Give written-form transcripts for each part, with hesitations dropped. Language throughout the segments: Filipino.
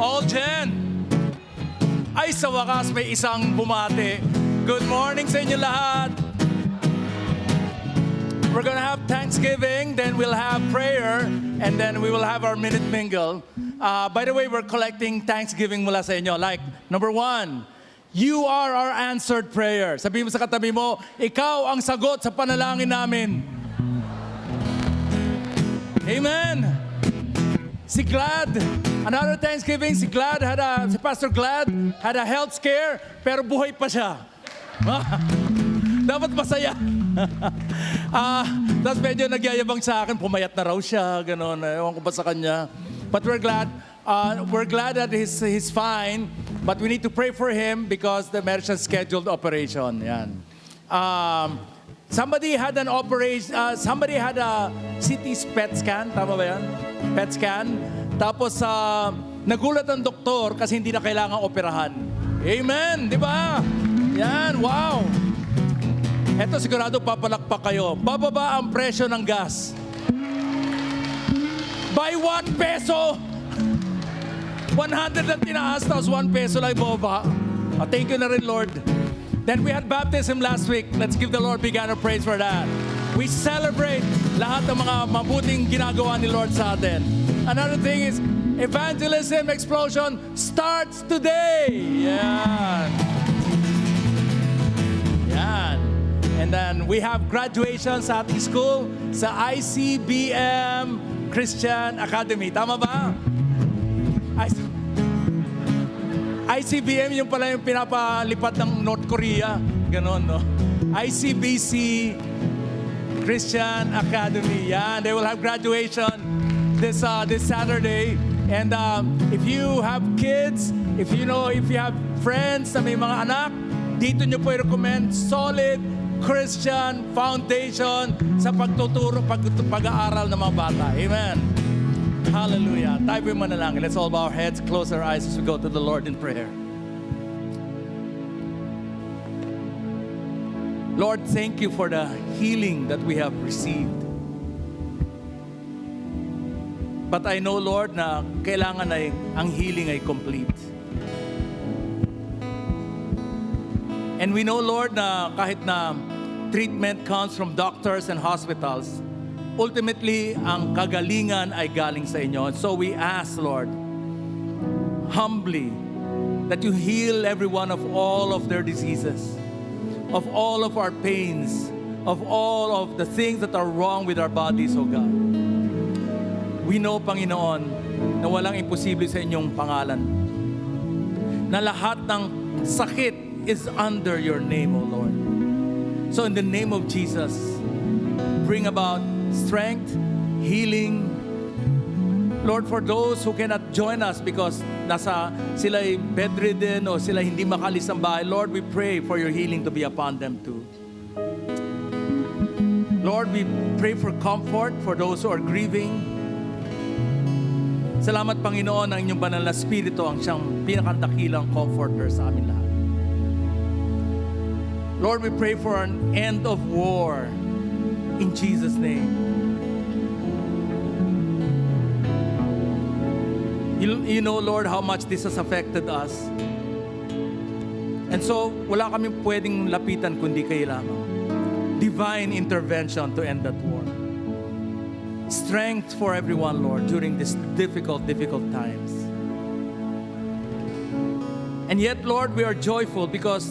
Aljen. Ay, sa wakas may isang bumati. Good morning sa inyo lahat. We're gonna have Thanksgiving, then we'll have prayer, and then we will have our minute mingle. By the way, we're collecting Thanksgiving mula sa inyo. Like, number 1, you are our answered prayer. Sabihin mo sa katabi mo, ikaw ang sagot sa panalangin namin. Amen. Si Glad, another Thanksgiving, si Pastor Glad had a health scare, pero buhay pa siya. Dapat masaya. Tapos medyo nagyayabang sa akin, pumayat na raw siya, gano'n. Ewan ko ba sa kanya. But we're glad that he's fine, but we need to pray for him because the marriage has scheduled operation. Yan. Somebody had an operation, somebody had a CT PET scan, tama ba yan? PET scan. Tapos nagulat ang doktor kasi hindi na kailangan operahan. Amen, di ba? Yan, wow. Eto sigurado papalakpak kayo. Bababa ang presyo ng gas. By 1 peso. 100 lang tinaas, tapos 1 peso lang bababa. Thank you na rin, Lord. Then we had baptism last week. Let's give the Lord big honor praise for that. We celebrate lahat ng mga mabuting ginagawa ni Lord sa atin. Another thing is, evangelism explosion starts today. Yan. Yan. And then we have graduation sa ating school sa ICBM Christian Academy. Tama ba? ICBM yung pala yung pinapalipat ng North Korea. Ganon, no? ICBC Christian Academy. Yan. They will have graduation this Saturday. And if you have kids, if you have friends na may mga anak, dito nyo po i-recommend Solid Christian Foundation sa pag-aaral ng mga bata. Amen. Hallelujah. Tayo po manalangin. Let's all bow our heads, close our eyes as we go to the Lord in prayer. Lord, thank you for the healing that we have received. But I know, Lord, na kailangan ang healing ay complete. And we know, Lord, na kahit na treatment comes from doctors and hospitals, ultimately, ang kagalingan ay galing sa inyo. And so we ask, Lord, humbly, that you heal everyone of all of their diseases, of all of our pains, of all of the things that are wrong with our bodies, O God. We know, Panginoon, na walang imposible sa inyong pangalan. Na lahat ng sakit is under your name, O Lord. So in the name of Jesus, bring about strength, healing. Lord, for those who cannot join us because sila'y bedridden o sila hindi makalis ng bahay, Lord, we pray for your healing to be upon them too. Lord, we pray for comfort for those who are grieving. Salamat, Panginoon, ang inyong banal na Espiritu ang siyang pinakadakilang comforter sa amin lahat. Lord, we pray for an end of war in Jesus' name. You know, Lord, how much this has affected us. And so, wala kaming pwedeng lapitan kundi kayo lamang. Divine intervention to end that war. Strength for everyone, Lord, during these difficult times. And yet, Lord, we are joyful because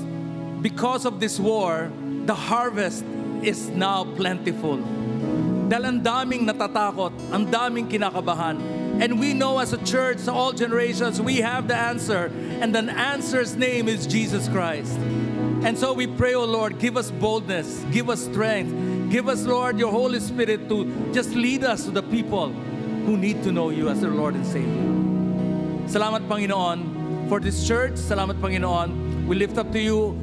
of this war, the harvest is now plentiful. Dahil ang daming natatakot, ang daming kinakabahan. And we know as a church, sa all generations, we have the answer. And the answer's name is Jesus Christ. And so we pray, O Lord, give us boldness, give us strength. Give us, Lord, your Holy Spirit to just lead us to the people who need to know you as their Lord and Savior. Salamat, Panginoon, for this church. Salamat, Panginoon. We lift up to you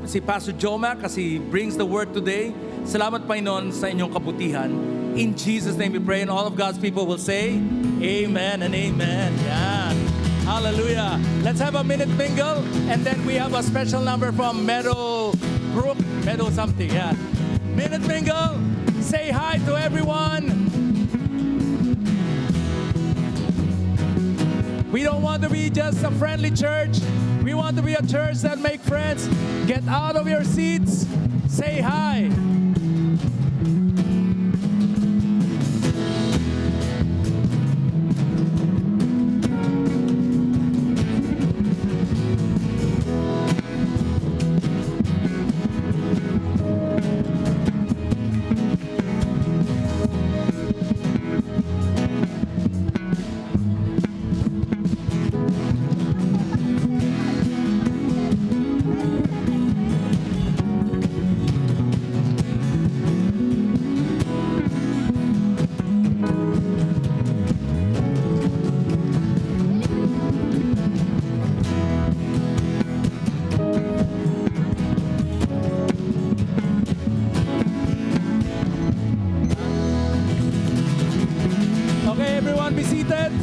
si Pastor Joma kasi he brings the word today. Salamat, Panginoon, sa inyong kabutihan. In Jesus' name we pray, and all of God's people will say, Amen and Amen. Yan. Hallelujah. Let's have a minute mingle, and then we have a special number from Meadow something. Yeah. Minute mingle. Say hi to everyone. We don't want to be just a friendly church. We want to be a church that make friends. Get out of your seats. Say hi. Okay, everyone be seated.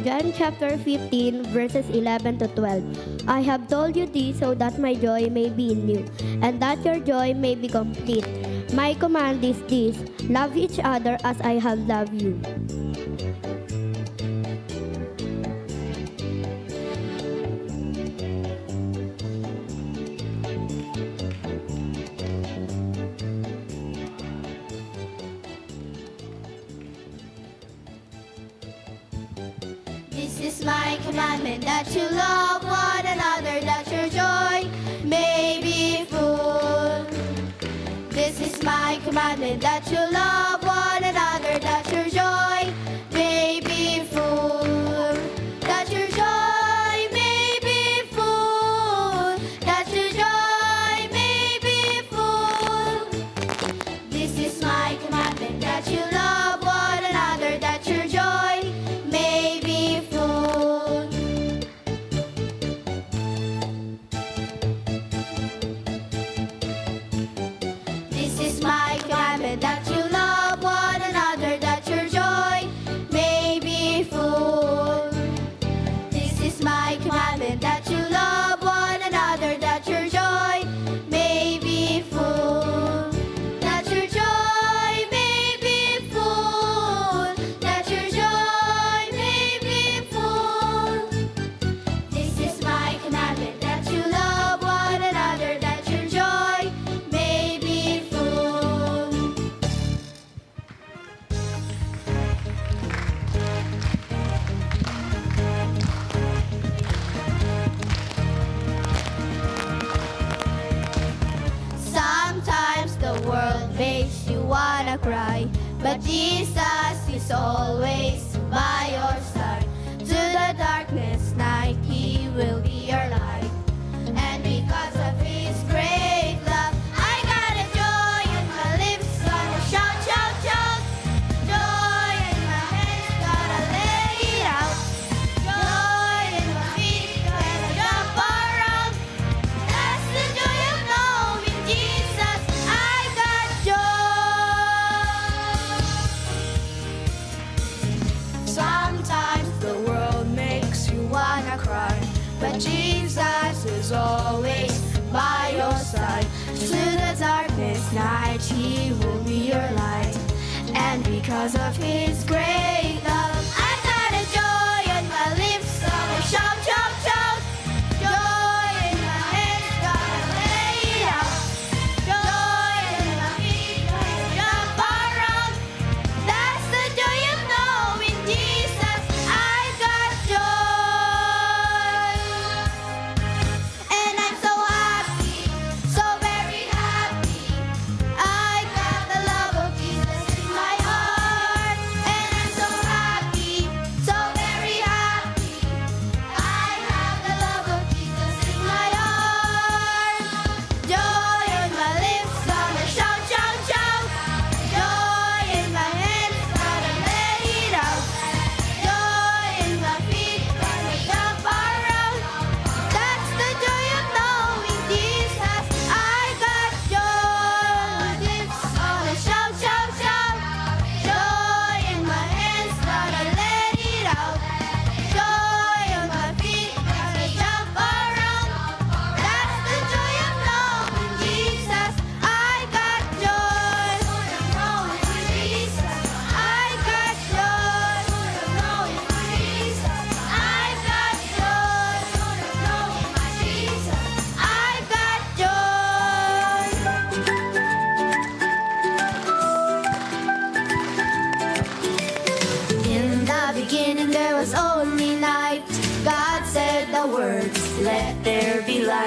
John chapter 15, verses 11 to 12. I have told you this so that my joy may be in you, and that your joy may be complete. My command is this: love each other as I have loved you. This is my commandment, that you love one another, that your joy may be full. This is my commandment, that you love one another, that your joy may be full. That your joy may be full. That your joy may be full. This is my commandment, that you love one another, that your joy may be full. This is my commandment, that you love one another, that your joy may be full. This is my commandment, that you love one another, that your joy may be full. That your joy may be full. That your joy may be full. This is my commandment, that you love one another, that your joy may be full. Sometimes the world makes you wanna cry, but Jesus is always by your side. To the darkness night, He will be your light. And because of His great love, I got a joy in my lips, gonna shout, shout, shout. Joy in my hands, gotta lay it out. Joy in my feet, gotta jump around. That's the joy of knowing Jesus. I got joy. Sometimes the world makes you wanna cry, but Jesus is always by your side. To the darkness night, He will be your light. And because of His great love, I got a joy on my lips, gonna shout, shout, shout. Joy in my hands, gotta lay it out. Joy in my feet, gotta jump around. That's the joy of knowing Jesus. I got joy. And I'm so happy, so very happy. I got the love of Jesus in my heart. And I'm so happy.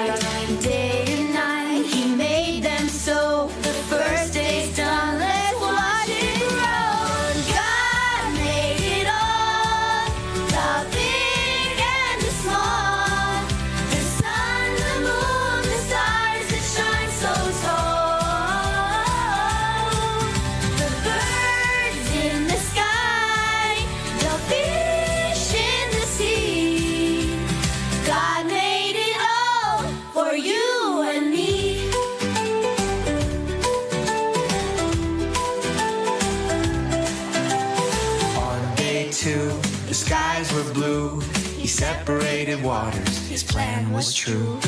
light. Day and night, He made them so. The first day's done, let's watch it grow. God made it all, the big and the small. The sun, the moon, the stars that shine so tall. The birds in the sky, the fish in the sea. God made it all for you and me. On day two, the skies were blue. He separated waters, his plan was true.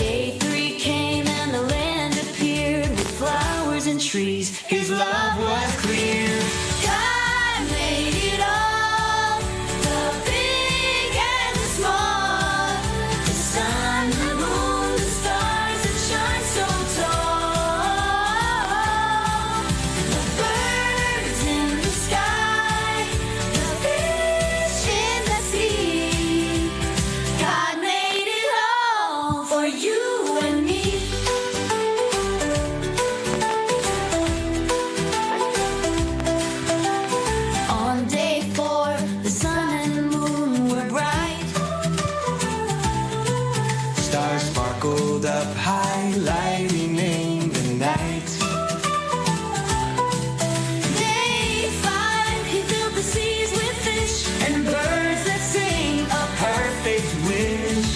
Day three came and the land appeared with flowers and trees. His love was clear. God made it all, the big and the small. The sun, the moon, the stars that shine so tall. The birds in the sky, the fish in the sea. God made it all for you and me. On day four, the sun and the moon were bright. Stars sparkled up high, lighting the night. Day five, He filled the seas with fish and birds that sing a perfect wish.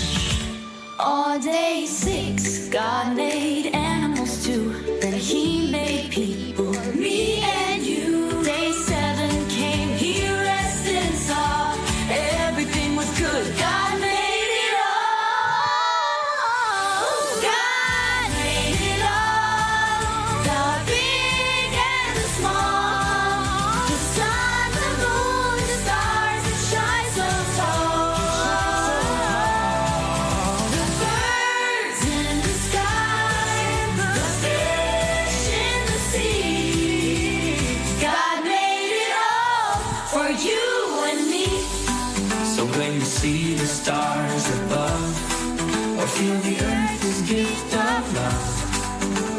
On day six, God made animals too. Then He made people, me and you. Day seven came, He rested and saw everything was good. God made it all. God made it all. The big and the small. The sun, the moon, the stars that shine so tall. The birds in the sky, the fish in the sea. God made it all for you and me. So when you see the stars above, or feel the earth's gift of love,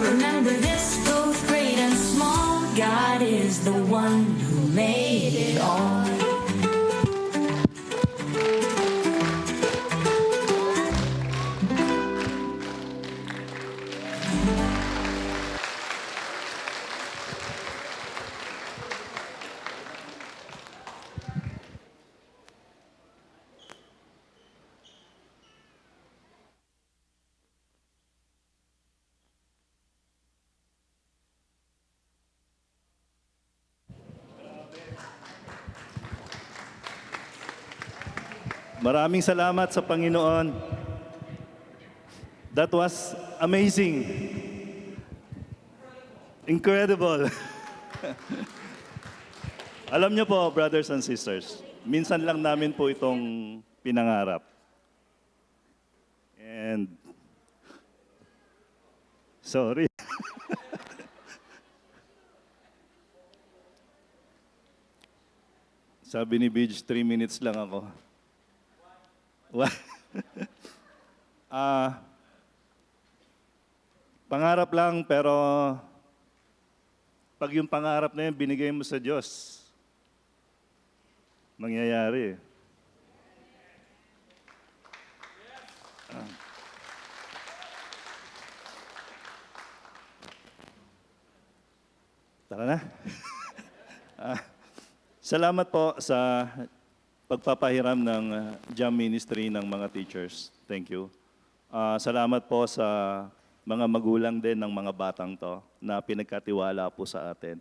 Remember this, both great and small. God is the one who made it all. Maraming salamat sa Panginoon. That was amazing. Incredible. Alam niyo po, brothers and sisters, minsan lang namin po itong pinangarap. And sorry. Sabi ni Bidge, 3 minutes lang ako. Pangarap lang, pero pag yung pangarap na yun, binigay mo sa Diyos, mangyayari. Tara na. Salamat po sa pagpapahiram ng Jam Ministry ng mga teachers. Thank you. Salamat po sa mga magulang din ng mga batang to na pinagkatiwala po sa atin.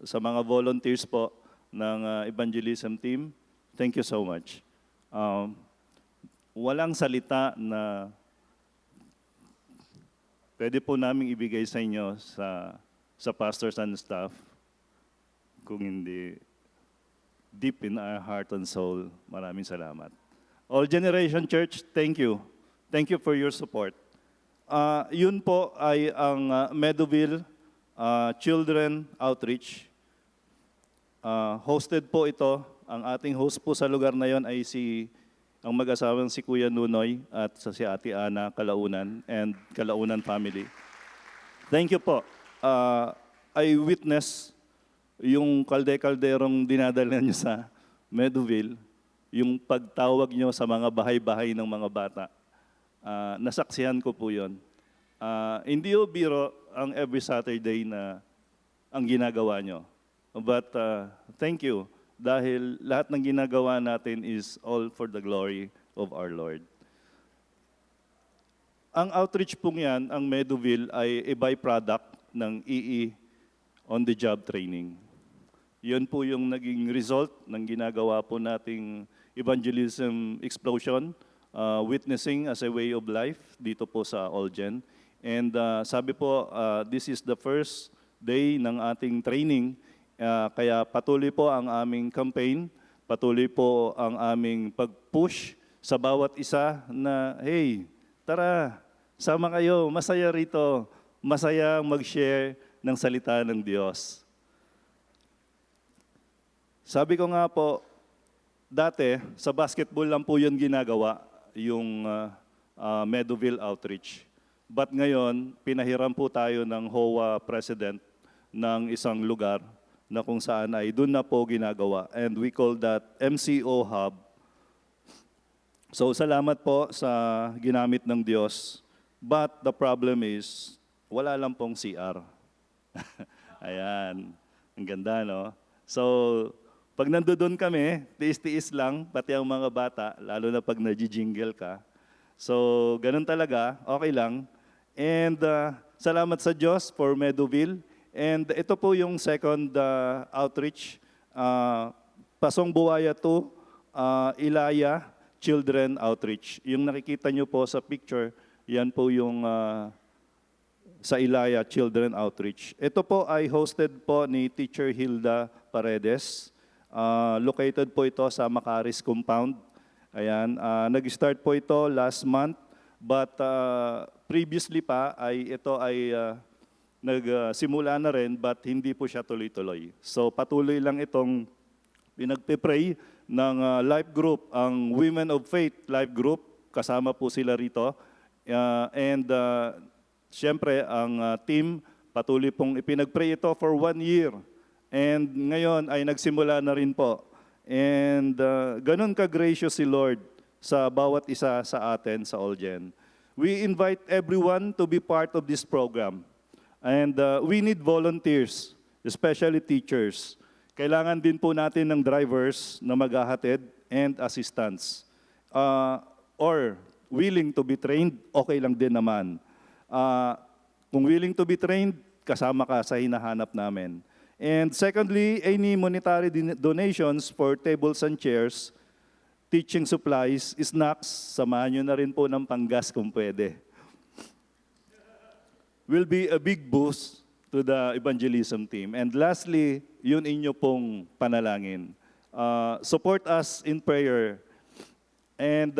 Sa mga volunteers po ng evangelism team, thank you so much. Walang salita na pwede po naming ibigay sa inyo sa pastors and staff kung hindi deep in our heart and soul. Maraming salamat. All Generation Church, thank you. Thank you for your support. Yun po ay ang Meadowville Children Outreach. Hosted po ito. Ang ating host po sa lugar na yon ay si ang mag-asawang si Kuya Nunoy at sa si Ate Ana Kalaunan and Kalaunan family. Thank you po. I witness yung kalde-kalderong dinadala niyo sa Meadowville, yung pagtawag niyo sa mga bahay-bahay ng mga bata. Nasaksihan ko po yun. Hindi o biro ang every Saturday na ang ginagawa nyo. But thank you dahil lahat ng ginagawa natin is all for the glory of our Lord. Ang outreach pong yan, ang Meadowville, ay a byproduct ng EE on-the-job training. Yun po yung naging result ng ginagawa po nating evangelism explosion, witnessing as a way of life dito po sa Olgen. And sabi po, this is the first day ng ating training, kaya patuloy po ang aming campaign, patuloy po ang aming pag-push sa bawat isa na, hey, tara, sama kayo, masaya rito, masaya mag-share ng salita ng Diyos. Sabi ko nga po, dati, sa basketball lang po yun ginagawa, yung Meadowville Outreach. But ngayon, pinahiram po tayo ng HOA President ng isang lugar na kung saan ay doon na po ginagawa. And we call that MCO Hub. So salamat po sa ginamit ng Diyos. But the problem is, wala lang pong CR. Ayan, ang ganda, no? So, pag nandoon kami, tiis-tiis lang, pati ang mga bata, lalo na pag nag-jingle ka. So, ganun talaga, okay lang. And salamat sa Diyos for Meadowville. And ito po yung second outreach, Pasong Buhaya 2, Ilaya Children Outreach. Yung nakikita nyo po sa picture, yan po yung sa Ilaya Children Outreach. Ito po ay hosted po ni Teacher Hilda Paredes. Located po ito sa Macaris Compound. Ayan, nag-start po ito last month, but previously pa ay ito ay nagsimula na rin, but hindi po siya tuloy-tuloy. So patuloy lang itong pinagpe-pray ng life group, ang Women of Faith life group, kasama po sila rito. And siyempre, ang team patuloy pong ipinag-pray ito for 1 year. And ngayon ay nagsimula na rin po. And ganun ka-gracious si Lord sa bawat isa sa atin sa Olgen. We invite everyone to be part of this program. And we need volunteers, especially teachers. Kailangan din po natin ng drivers na maghahatid and assistants. Or willing to be trained, okay lang din naman. Kung willing to be trained, kasama ka sa hinahanap namin. And secondly, any monetary donations for tables and chairs, teaching supplies, snacks, samahan nyo na rin po ng panggas kung pwede. Will be a big boost to the evangelism team. And lastly, yun inyo pong panalangin. Support us in prayer. And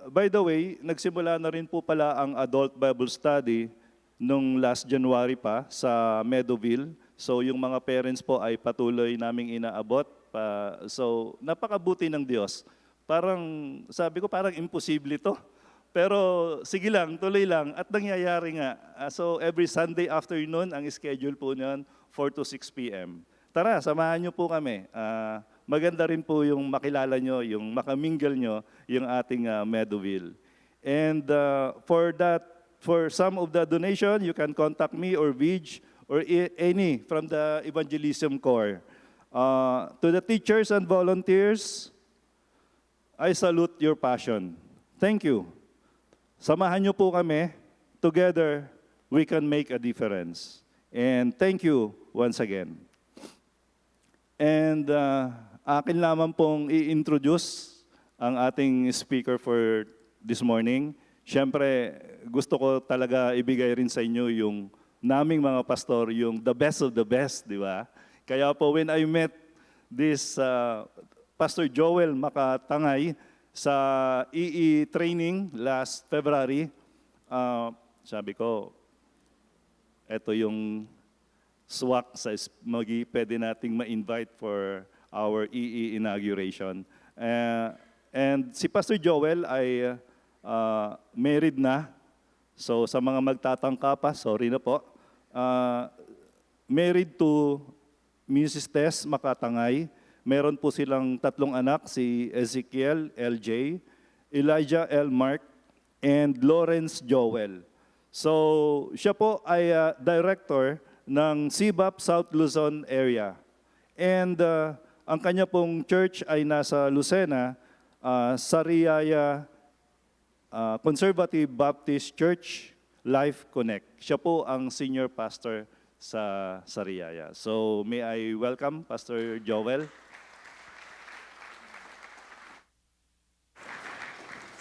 by the way, nagsimula na rin po pala ang adult Bible study nung last January pa sa Meadowville. So yung mga parents po ay patuloy naming inaabot. So napakabuti ng Diyos. Parang, sabi ko parang imposible to. Pero sige lang, tuloy lang at nangyayari nga. So every Sunday afternoon, ang schedule po niyan, 4 to 6 p.m. Tara, samahan niyo po kami. Maganda rin po yung makilala nyo, yung makamingle nyo, yung ating Meadowville. And for some of the donation, you can contact me or Vij or any from the Evangelism Corps. To the teachers and volunteers, I salute your passion. Thank you. Samahan niyo po kami. Together, we can make a difference. And thank you once again. And akin lamang pong i-introduce ang ating speaker for this morning. Siyempre, gusto ko talaga ibigay rin sa inyo yung naming mga pastor, yung the best of the best, di ba? Kaya po when I met this Pastor Joel Makatangay sa EE training last February, sabi ko, ito yung swak sa pwede nating ma-invite for our EE inauguration. And si Pastor Joel ay married na. So sa mga magtatangka pa, sorry na po. Married to Mrs. Tess Makatangay. Meron po silang 3 anak, si Ezekiel LJ, Elijah L. Mark, and Lawrence Joel. So siya po ay director ng CBAP South Luzon area. And ang kanya pong church ay nasa Lucena, Sariaya Conservative Baptist Church Life Connect. Siya po ang senior pastor sa Sariaya. So may I welcome Pastor Joel.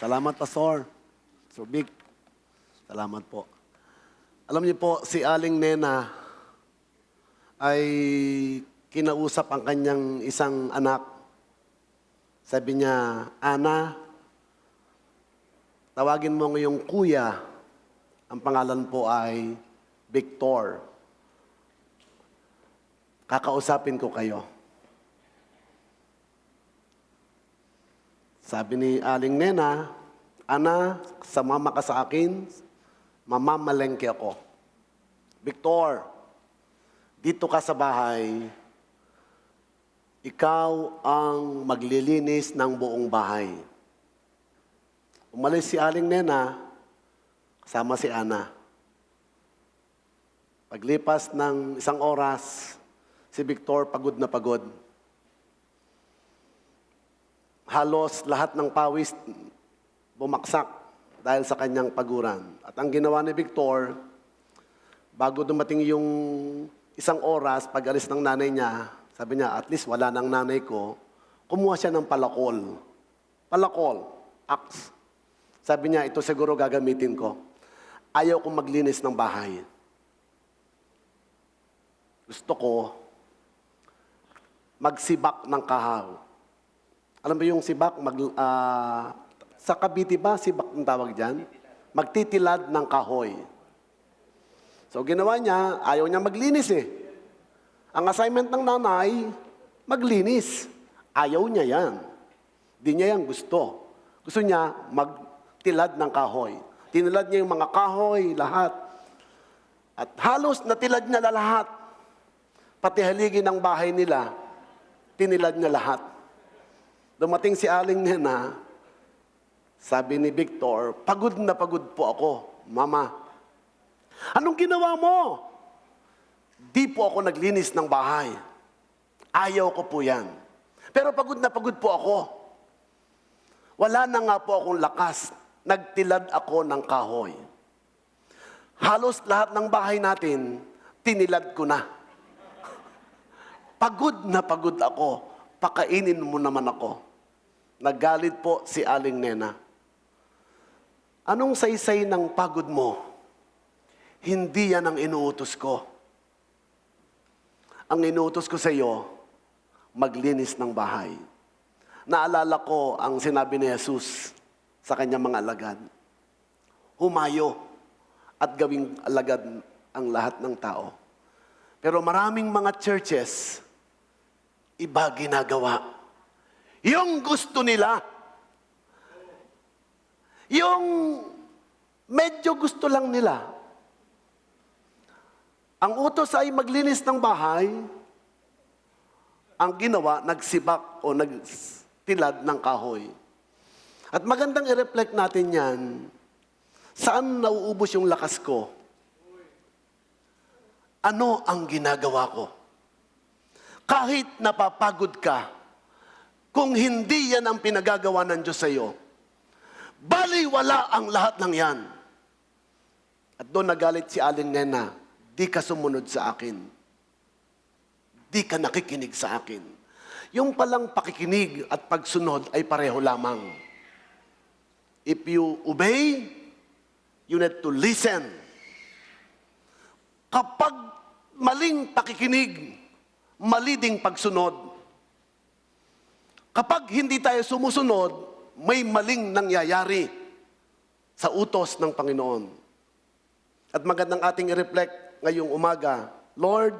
Salamat, Pastor. So big. Salamat po. Alam niyo po, si Aling Nena ay kinausap ang kanyang isang anak. Sabi niya, Ana, tawagin mo ngayong kuya. Ang pangalan po ay Victor. Kakausapin ko kayo. Sabi ni Aling Nena, Ana, sumama ka sa akin, mamamalengke ako. Victor, dito ka sa bahay, ikaw ang maglilinis ng buong bahay. Umalis si Aling Nena, kasama si Ana. Paglipas ng 1 oras, si Victor pagod na pagod. Halos lahat ng pawis bumaksak dahil sa kanyang paguran. At ang ginawa ni Victor, bago dumating yung 1 oras, pag-alis ng nanay niya, sabi niya, at least wala ng nanay ko, kumuha siya ng palakol. Palakol, axe. Sabi niya, ito siguro gagamitin ko. Ayaw kong maglinis ng bahay. Gusto ko magsibak ng kahaw. Alam mo yung sibak? Sa Cavite ba, sibak ang tawag dyan? Magtitilad ng kahoy. So ginawa niya, ayaw niya maglinis eh. Ang assignment ng nanay, maglinis. Ayaw niya yan. Di niya yan gusto. Gusto niya magtilad ng kahoy. Tinilad niya yung mga kahoy, lahat. At halos natilad niya lahat. Pati haligi ng bahay nila, tinilad niya lahat. Dumating si Aling Nena, sabi ni Victor, pagod na pagod po ako, Mama. Anong ginawa mo? Di po ako naglinis ng bahay. Ayaw ko po yan. Pero pagod na pagod po ako. Wala na nga po akong lakas. Nagtilad ako ng kahoy. Halos lahat ng bahay natin, tinilad ko na. Pagod na pagod ako. Pakainin mo naman ako. Naggalit po si Aling Nena. Anong saysay ng pagod mo? Hindi yan ang inuutos ko. Ang inuutos ko sa iyo, maglinis ng bahay. Naalala ko ang sinabi ni Jesus sa kanyang mga alagad. Humayo at gawing alagad ang lahat ng tao. Pero maraming mga churches, iba ginagawa. Yung gusto nila, yung medyo gusto lang nila. Ang utos ay maglinis ng bahay, ang ginawa, nagsibak o nagtilad ng kahoy. At magandang i-reflect natin yan, saan nauubos yung lakas ko? Ano ang ginagawa ko? Kahit napapagod ka, kung hindi yan ang pinagagawa ng Diyos sa iyo, baliwala ang lahat ng yan. At doon nagalit si Aling Nena, di ka sumunod sa akin. Di ka nakikinig sa akin. Yung palang pakikinig at pagsunod ay pareho lamang. If you obey, you need to listen. Kapag maling pakikinig, mali ding pagsunod. Kapag hindi tayo sumusunod, may maling nangyayari sa utos ng Panginoon. At magandang ating i-reflect ngayong umaga, Lord,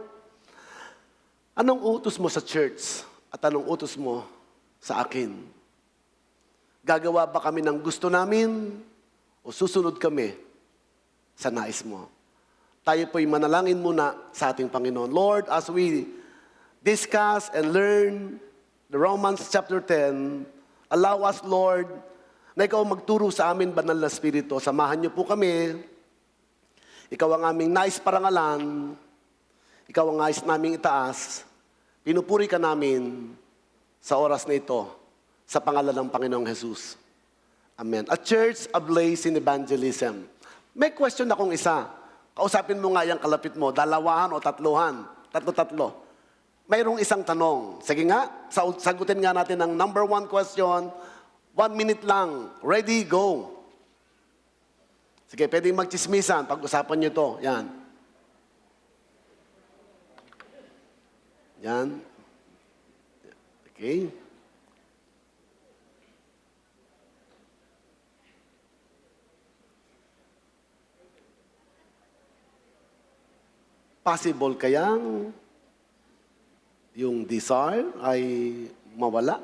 anong utos mo sa church at anong utos mo sa akin? Gagawa ba kami ng gusto namin o susunod kami sa nais mo? Tayo po'y manalangin muna sa ating Panginoon. Lord, as we discuss and learn the Romans chapter 10, allow us, Lord, na Ikaw magturo sa amin, Banal na Espiritu. Samahan niyo po kami. Ikaw ang aming nais parangalan. Ikaw ang nais naming itaas. Pinupuri ka namin sa oras na ito, sa pangalan ng Panginoong Jesus. Amen. A church ablaze in evangelism. May question akong isa. Kausapin mo nga yung kalapit mo, dalawahan o tatluhan. Tatlo-tatlo. Mayroong isang tanong. Sige nga, sagutin nga natin ang number 1 question. 1 minute lang. Ready, go. Sige, pwedeng magchismisan. Pag-usapan nyo to. Yan. Yan. Okay. Possible kayang yung desire ay mawala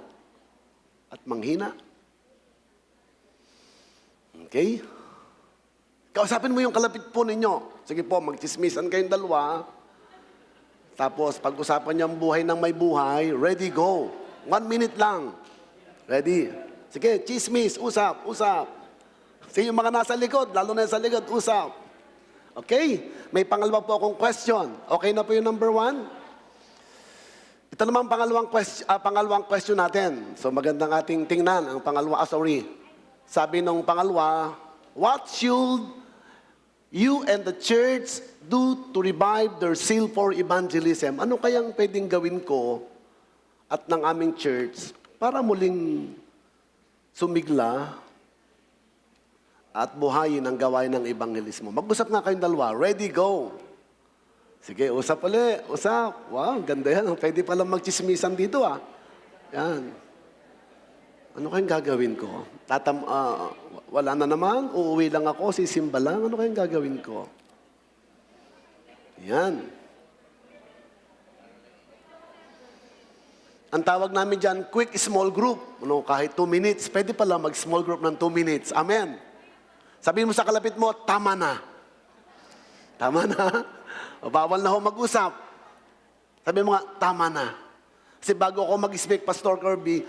at manghina? Okay? Kausapin mo yung kalapit po ninyo. Sige po, magchismisan kayong dalawa. Tapos, pag-usapan niyo ang buhay ng may buhay, ready, go. 1 minute lang. Ready? Sige, chismis, usap. Sige, yung mga nasa likod, lalo na sa likod, usap. Okay? May pangalawa po akong question. Okay na po yung number 1? Ito naman pangalawang question natin. So magandang ating tingnan ang pangalawa. Sabi nung pangalawa, what should you and the church do to revive their zeal for evangelism? Ano kayang pwedeng gawin ko at ng aming church para muling sumigla at buhayin ang gawain ng evangelismo? Mag-usap nga kayong dalawa. Ready, go. Sige, usap ulit. Usap. Wow, ganda yan. Pwede palang magchismisan dito, Yan. Ano kayang gagawin ko? Wala na naman. Uuwi lang ako. Sisimba lang. Ano kayang gagawin ko? Yan. Ang tawag namin dyan, quick small group. Kahit 2 minutes. Pwede pala mag-small group ng 2 minutes. Amen. Sabihin mo sa kalapit mo, tama na. Tama na. O bawal na ho mag-usap. Sabihin mo nga, tama na. Kasi bago ako mag-speak, Pastor Kirby,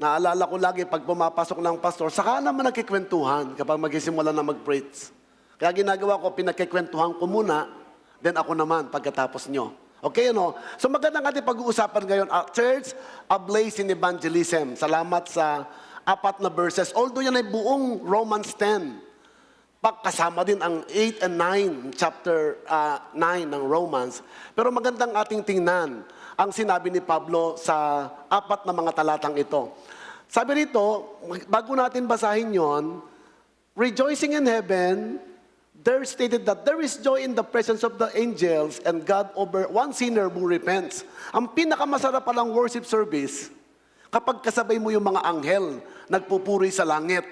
naalala ko lagi pag pumapasok ng pastor, saka naman nagkikwentuhan kapag magsisimula na mag-preach. Kaya ginagawa ko, pinagkikwentuhan ko muna, then ako naman pagkatapos nyo. Okay, ano? So magandang ating pag-uusapan ngayon, Church Ablaze in Evangelism. Salamat sa 4 na verses. Although yan ay buong Romans 10, kasama din ang 8 and 9, chapter 9 ng Romans. Pero magandang ating tingnan ang sinabi ni Pablo sa 4 na mga talatang ito. Sabi rito, bago natin basahin yon, rejoicing in heaven, there stated that there is joy in the presence of the angels and God over one sinner who repents. Ang pinakamasarap palang worship service, kapag kasabay mo yung mga anghel, nagpupuri sa langit.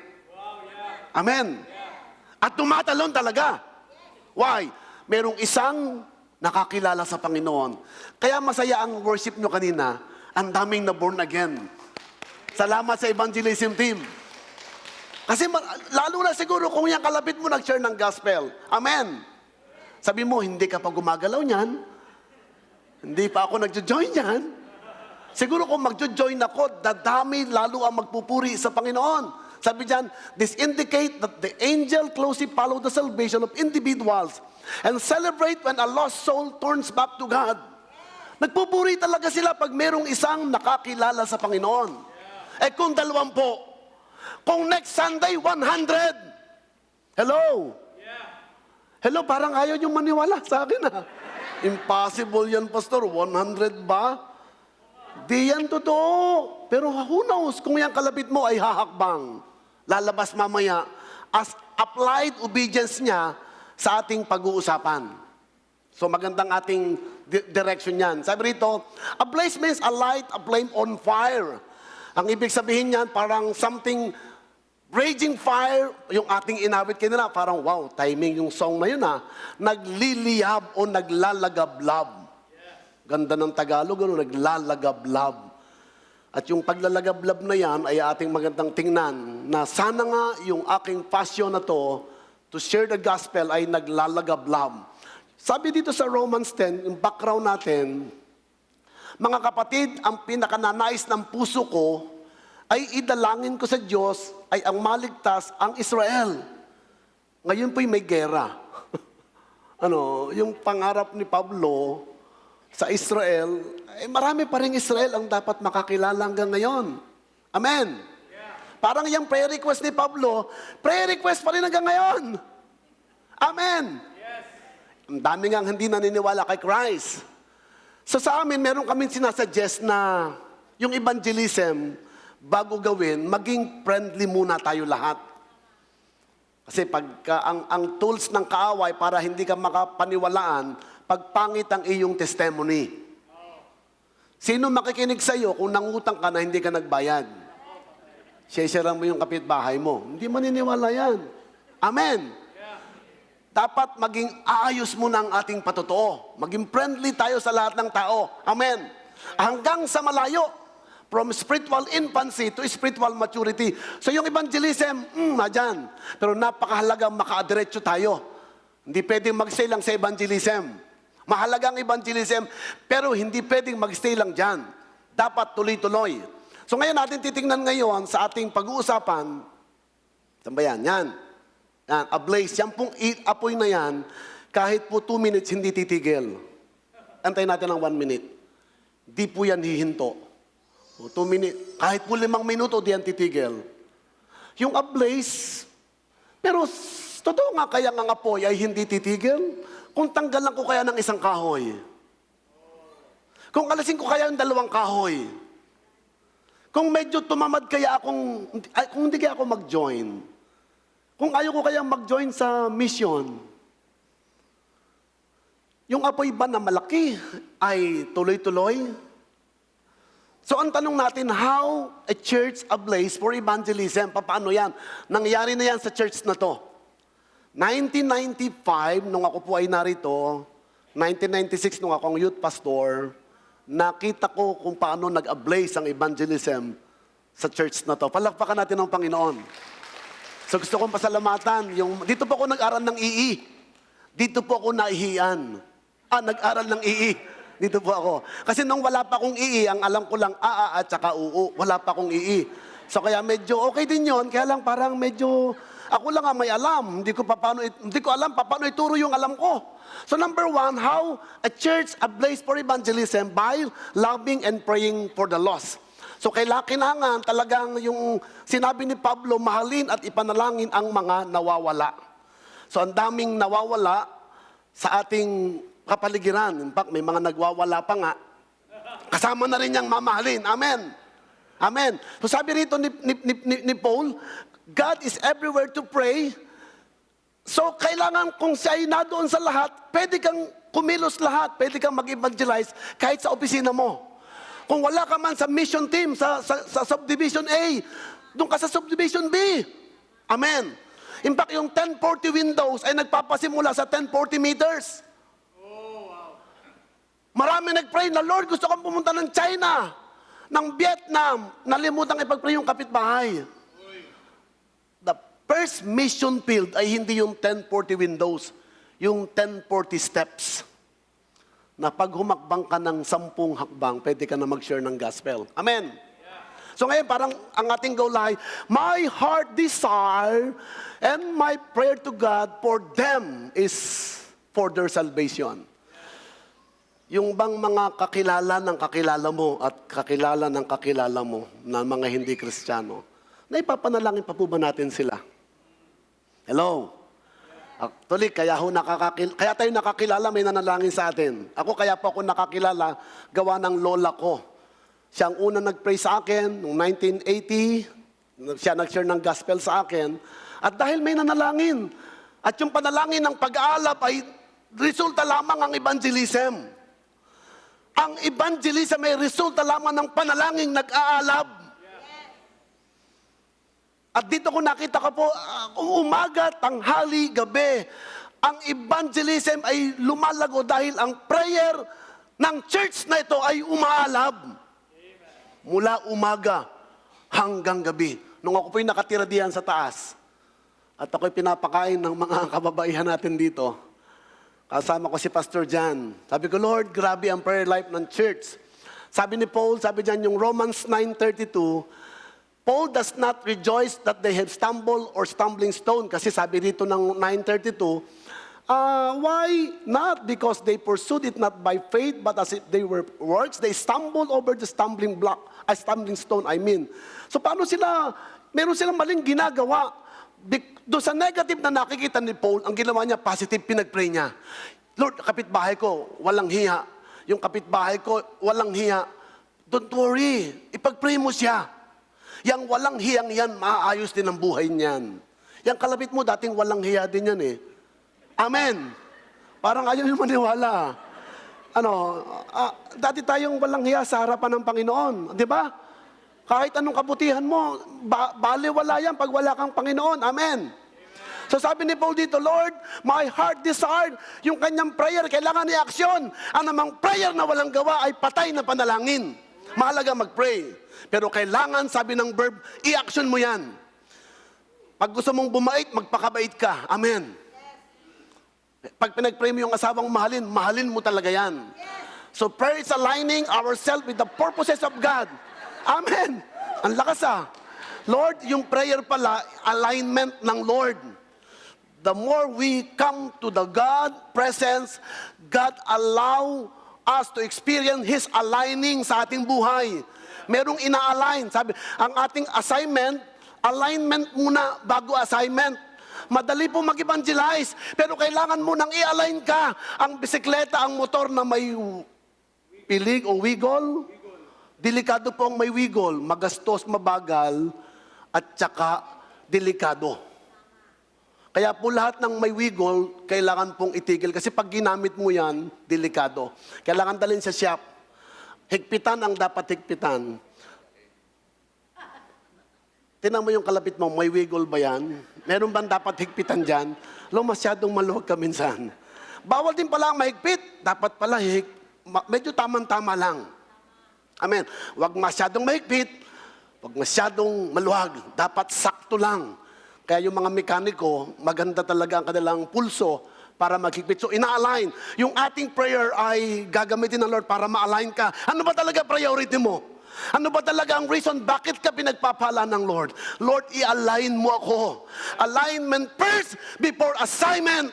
Amen. At tumatalon talaga. Why? Merong isang nakakilala sa Panginoon. Kaya masaya ang worship nyo kanina. Ang daming na born again. Salamat sa evangelism team. Kasi lalo na siguro kung yung kalapit mo nag-share ng gospel. Amen. Sabi mo, hindi ka pa gumagalaw niyan. Hindi pa ako nagjo-join niyan. Siguro kung magjo-join ako, dadami lalo ang magpupuri sa Panginoon. Sabi diyan, this indicate that the angel closely follow the salvation of individuals and celebrate when a lost soul turns back to God. Nagpupuri talaga sila pag merong isang nakakilala sa Panginoon. Kung 20, kung next Sunday, 100. Hello? Hello, parang ayaw niyong maniwala sa akin, Impossible yan, Pastor. 100 ba? Di yan totoo. Pero who knows kung yung kalapit mo ay hahakbang. Lalabas mamaya as applied obedience niya sa ating pag-uusapan. So magandang ating direction yan. Sabi rito, a blaze means a light, a flame on fire. Ang ibig sabihin niyan, parang something raging fire, yung ating inawit kanina, parang wow, timing yung song na yun nagliliyab o naglalagablab. Ganda ng Tagalog, naglalagablab. At yung paglalagablab na yan ay ating magandang tingnan na sana nga yung aking passion na to share the gospel ay naglalagablab. Sabi dito sa Romans 10, yung background natin, mga kapatid, ang pinakananais ng puso ko ay idalangin ko sa Diyos ay ang maligtas ang Israel. Ngayon po'y may gera. Yung pangarap ni Pablo sa Israel, marami pa rin Israel ang dapat makakilala hanggang ngayon. Amen. Parang yung prayer request ni Pablo, prayer request pa rin hanggang ngayon. Amen. Ang dami nga hindi naniniwala kay Christ. So sa amin, meron kaming sinasuggest na yung evangelism, bago gawin, maging friendly muna tayo lahat. Kasi pagka ang tools ng kaaway para hindi ka makapaniwalaan, pagpangit ang iyong testimony. Sino makikinig sa iyo kung nangutang ka na hindi ka nagbayad? Share mo yung kapitbahay mo. Hindi maniniwala yan. Amen. Dapat maging aayos muna ang ating patotoo. Maging friendly tayo sa lahat ng tao. Amen. Hanggang sa malayo. From spiritual infancy to spiritual maturity. So yung evangelism, nadyan. Pero napakahalagang maka-diretso tayo. Hindi pwedeng mag-stay lang sa evangelism. Mahalagang evangelism, pero hindi pwedeng mag-stay lang dyan. Dapat tuloy-tuloy. So ngayon natin titingnan ngayon sa ating pag-uusapan, saan ba yan? Yan. Yan, ablaze. Yan pong apoy na yan, kahit po 2 minutes hindi titigil. Antayin natin ng 1 minute. Di po yan hihinto. 2 minutes, kahit po 5 minuto, di yan titigil. Yung ablaze, pero totoo nga kaya ang apoy ay hindi titigil? Kung tanggalan ko kaya ng isang kahoy? Kung alisin ko kaya ng 2 kahoy? Kung medyo tumamad kaya kung hindi kaya ako mag-join? Kung ayaw ko kaya mag-join sa mission? Yung apoy ba na malaki ay tuloy-tuloy? So ang tanong natin, how a church ablaze for evangelism? Paano yan? Nangyari na yan sa church na to. 1995, nung ako po ay narito, 1996, nung akong youth pastor, nakita ko kung paano nag-ablaze ang evangelism sa church na to. Palakpakan natin ang Panginoon. So gusto kong pasalamatan. Dito po ako nag-aral ng EE. Dito po ako naihiyan. Nag-aral ng EE. Dito po ako. Kasi nung wala pa akong EE, ang alam ko lang at saka UU. Wala pa akong EE. So kaya medyo okay din yon. Kaya lang parang medyo, ako lang may alam. Hindi ko alam paano ituro yung alam ko. So number 1, how a church ablaze for evangelism by loving and praying for the lost. So kailangan talagang yung sinabi ni Pablo, mahalin at ipanalangin ang mga nawawala. So ang daming nawawala sa ating kapaligiran. In fact, may mga nagwawala pa nga. Kasama na rin niyang mamahalin. Amen. Amen. So sabi rito ni Paul, God is everywhere to pray. So kailangan kung siya ay nadoon sa lahat, pwede kang kumilos lahat, pwede kang mag-evangelize kahit sa opisina mo. Kung wala ka man sa mission team, sa subdivision A, doon ka sa subdivision B. Amen. In fact, yung 1040 windows ay nagpapasimula sa 1040 meters. Marami nag-pray na, Lord, gusto kong pumunta ng China, ng Vietnam. Nalimutan ipag-pray yung kapitbahay. The first mission field ay hindi yung 1040 windows, yung 1040 steps. Na pag humakbang ka ng 10 hakbang, pwede ka na mag-share ng gospel. Amen. So ngayon, parang ang ating goal ay, my heart desire and my prayer to God for them is for their salvation. Yung bang mga kakilala ng kakilala mo at kakilala ng kakilala mo na mga hindi Kristiyano, na ipapanalangin pa po ba natin sila? Hello? Actually, kaya tayo nakakilala, may nanalangin sa atin. Kaya po ako nakakilala, gawa ng lola ko. Siya ang unang nag-pray sa akin, noong 1980, siya nag-share ng gospel sa akin. At dahil may nanalangin, at yung panalangin ng pag-aalap ay resulta lamang ang evangelism. Ang evangelism ay resulta lamang ng panalangin nag-aalab. At dito ko nakita ko po, umaga, tanghali, gabi, ang evangelism ay lumalago dahil ang prayer ng church na ito ay umaalab. mula umaga hanggang gabi. Nung ako po'y nakatira diyan sa taas, at ako'y pinapakain ng mga kababaihan natin dito, kasama ko si Pastor Jan. Sabi ko, Lord, grabe ang prayer life ng church. Sabi ni Paul, sabi diyan yung Romans 9:32, Paul does not rejoice that they have stumbled or stumbling stone. Kasi sabi dito ng 9:32, why not? Because they pursued it not by faith, but as if they were works, they stumbled over the stumbling stone, I mean. So paano sila, meron silang maling ginagawa. Doon sa negative na nakikita ni Paul, ang ginawa niya, positive, pinag-pray niya. Lord, kapitbahay ko, walang hiya. Yung kapitbahay ko, walang hiya. Don't worry, ipag-pray mo siya. Yang walang hiyang yan, maaayos din ang buhay niyan. Yang kalapit mo, dating walang hiya din yan eh. Amen. Parang ayaw yung maniwala. Dati tayong walang hiya sa harapan ng Panginoon. Di ba? Kahit anong kabutihan mo, baliwala yan pag wala kang Panginoon. Amen. So sabi ni Paul dito, Lord, my heart desired, yung kanyang prayer, kailangan ni aksyon. Ang namang prayer na walang gawa ay patay na panalangin. Mahalaga mag-pray. Pero kailangan, sabi ng verb, i-action mo yan. Pag gusto mong bumait, magpakabait ka. Amen. Pag pinag-pray mo yung asawang mahalin, mahalin mo talaga yan. So prayer is aligning ourselves with the purposes of God. Amen. Ang lakas Lord, yung prayer pala, alignment ng Lord. The more we come to the God presence, God allow us to experience His aligning sa ating buhay. Merong ina-align. Sabi, ang ating assignment, alignment muna bago assignment. Madali po mag-evangelize, pero kailangan mo nang i-align ka. Ang bisikleta, ang motor na may pilig o wiggle, delikado po ang may wiggle, magastos, mabagal, at saka delikado. Kaya po lahat ng may wiggle, kailangan pong itigil. Kasi pag ginamit mo yan, delikado. Kailangan dalhin sa shop. Higpitan ang dapat higpitan. Tingnan mo yung kalapit mo, may wiggle ba yan? Meron bang dapat higpitan dyan? Masyadong maluwag ka minsan. Bawal din pala ang mahigpit. Dapat pala medyo tamang-tama lang. Amen. Huwag masyadong mahigpit. Huwag masyadong maluwag. Dapat sakto lang. Kaya yung mga mekaniko, maganda talaga ang kanilang pulso para maghigpit. So, ina-align. Yung ating prayer ay gagamitin ng Lord para ma-align ka. Ano ba talaga priority mo? Ano ba talaga ang reason bakit ka pinagpapala ng Lord? Lord, i-align mo ako. Alignment first before assignment.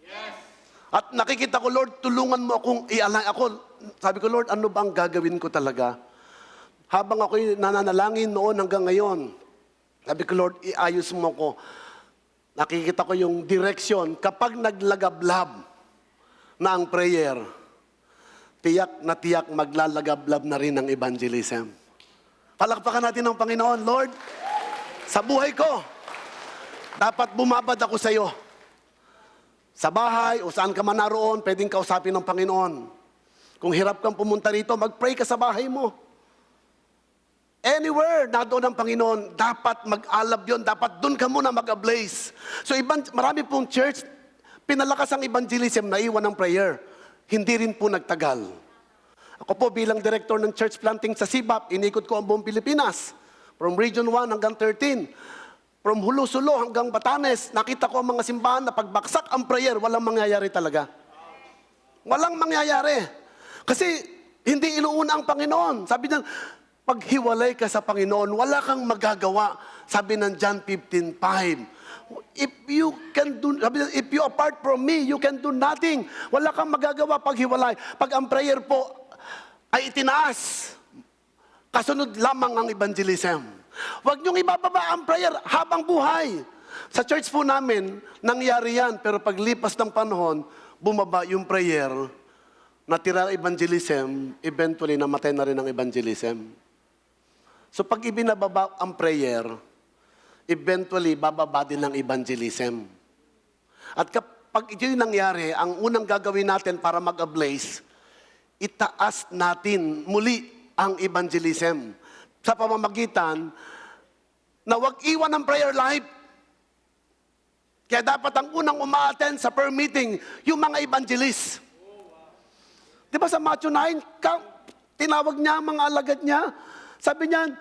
Yes. At nakikita ko, Lord, tulungan mo akong i-align. Sabi ko, Lord, ano ba ang gagawin ko talaga? Habang ako'y nananalangin noon hanggang ngayon, sabi ko, Lord, iayos mo ako. Nakikita ko yung direction. Kapag naglagablab na ang prayer, tiyak na tiyak maglalagablab na rin ang evangelism. Palakpakan natin ang Panginoon. Lord, sa buhay ko, dapat bumabad ako sa iyo. Sa bahay o saan ka man naroon, pwedeng kausapin ng Panginoon. Kung hirap kang pumunta rito, mag-pray ka sa bahay mo. Anywhere na doon ang Panginoon, dapat mag-alab yun. Dapat doon ka muna mag-ablaze. So marami pong church, pinalakas ang evangelism na iwan ng prayer. Hindi rin po nagtagal. Ako po bilang director ng church planting sa Sibap, inikot ko ang buong Pilipinas. From Region 1 hanggang 13. From Hulusulo hanggang Batanes, nakita ko ang mga simbahan na pagbaksak ang prayer, walang mangyayari talaga. Walang mangyayari. Kasi hindi inuuna ang Panginoon. Sabi niya, paghiwalay ka sa Panginoon, wala kang magagawa. Sabi ng John 15:5. If you apart from me, you can do nothing. Wala kang magagawa pag hiwalay. Pag ang prayer po ay itinaas, kasunod lamang ang evangelism. Huwag niyong ibababa ang prayer habang buhay. Sa church po namin, nangyari yan. Pero paglipas ng panahon, bumaba yung prayer, natira evangelism, eventually namatay na rin ang evangelism. So pag ibinababa ang prayer, eventually bababa din ang evangelism. At kapag ito yung nangyari, ang unang gagawin natin para mag-ablaze, itaas natin muli ang evangelism. Sa pamamagitan na wag iwan ang prayer life. Kaya dapat ang unang umaattend sa prayer meeting, yung mga evangelist. Di ba sa Matthew 9, tinawag niya ang mga alagad niya, Sabi niyan,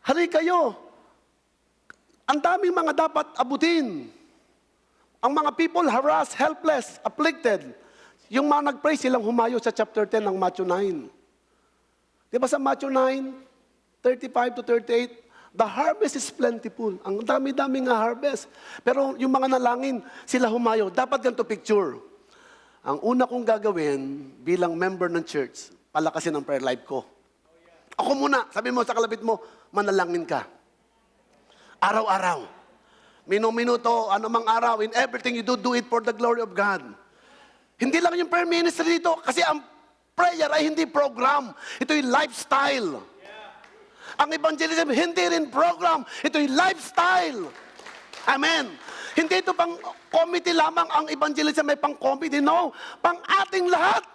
hari kayo, ang daming mga dapat abutin. Ang mga people harassed, helpless, afflicted. Yung mga nag-pray silang humayo sa chapter 10 ng Matthew 9. Di ba sa Matthew 9, 35 to 38, the harvest is plentiful. Ang dami-dami nga harvest. Pero yung mga nalangin, sila humayo. Dapat ganito picture. Ang una kong gagawin bilang member ng church, palakasin ang prayer life ko. Ako muna, sabi mo sa kalapit mo, manalangin ka. Araw-araw. Minuto, anumang araw, in everything you do it for the glory of God. Hindi lang yung prayer ministry dito, kasi ang prayer ay hindi program. Ito'y lifestyle. Ang evangelism, hindi rin program. Ito'y lifestyle. Amen. Hindi ito pang committee lamang ang evangelism, may pang committee. No, pang ating lahat.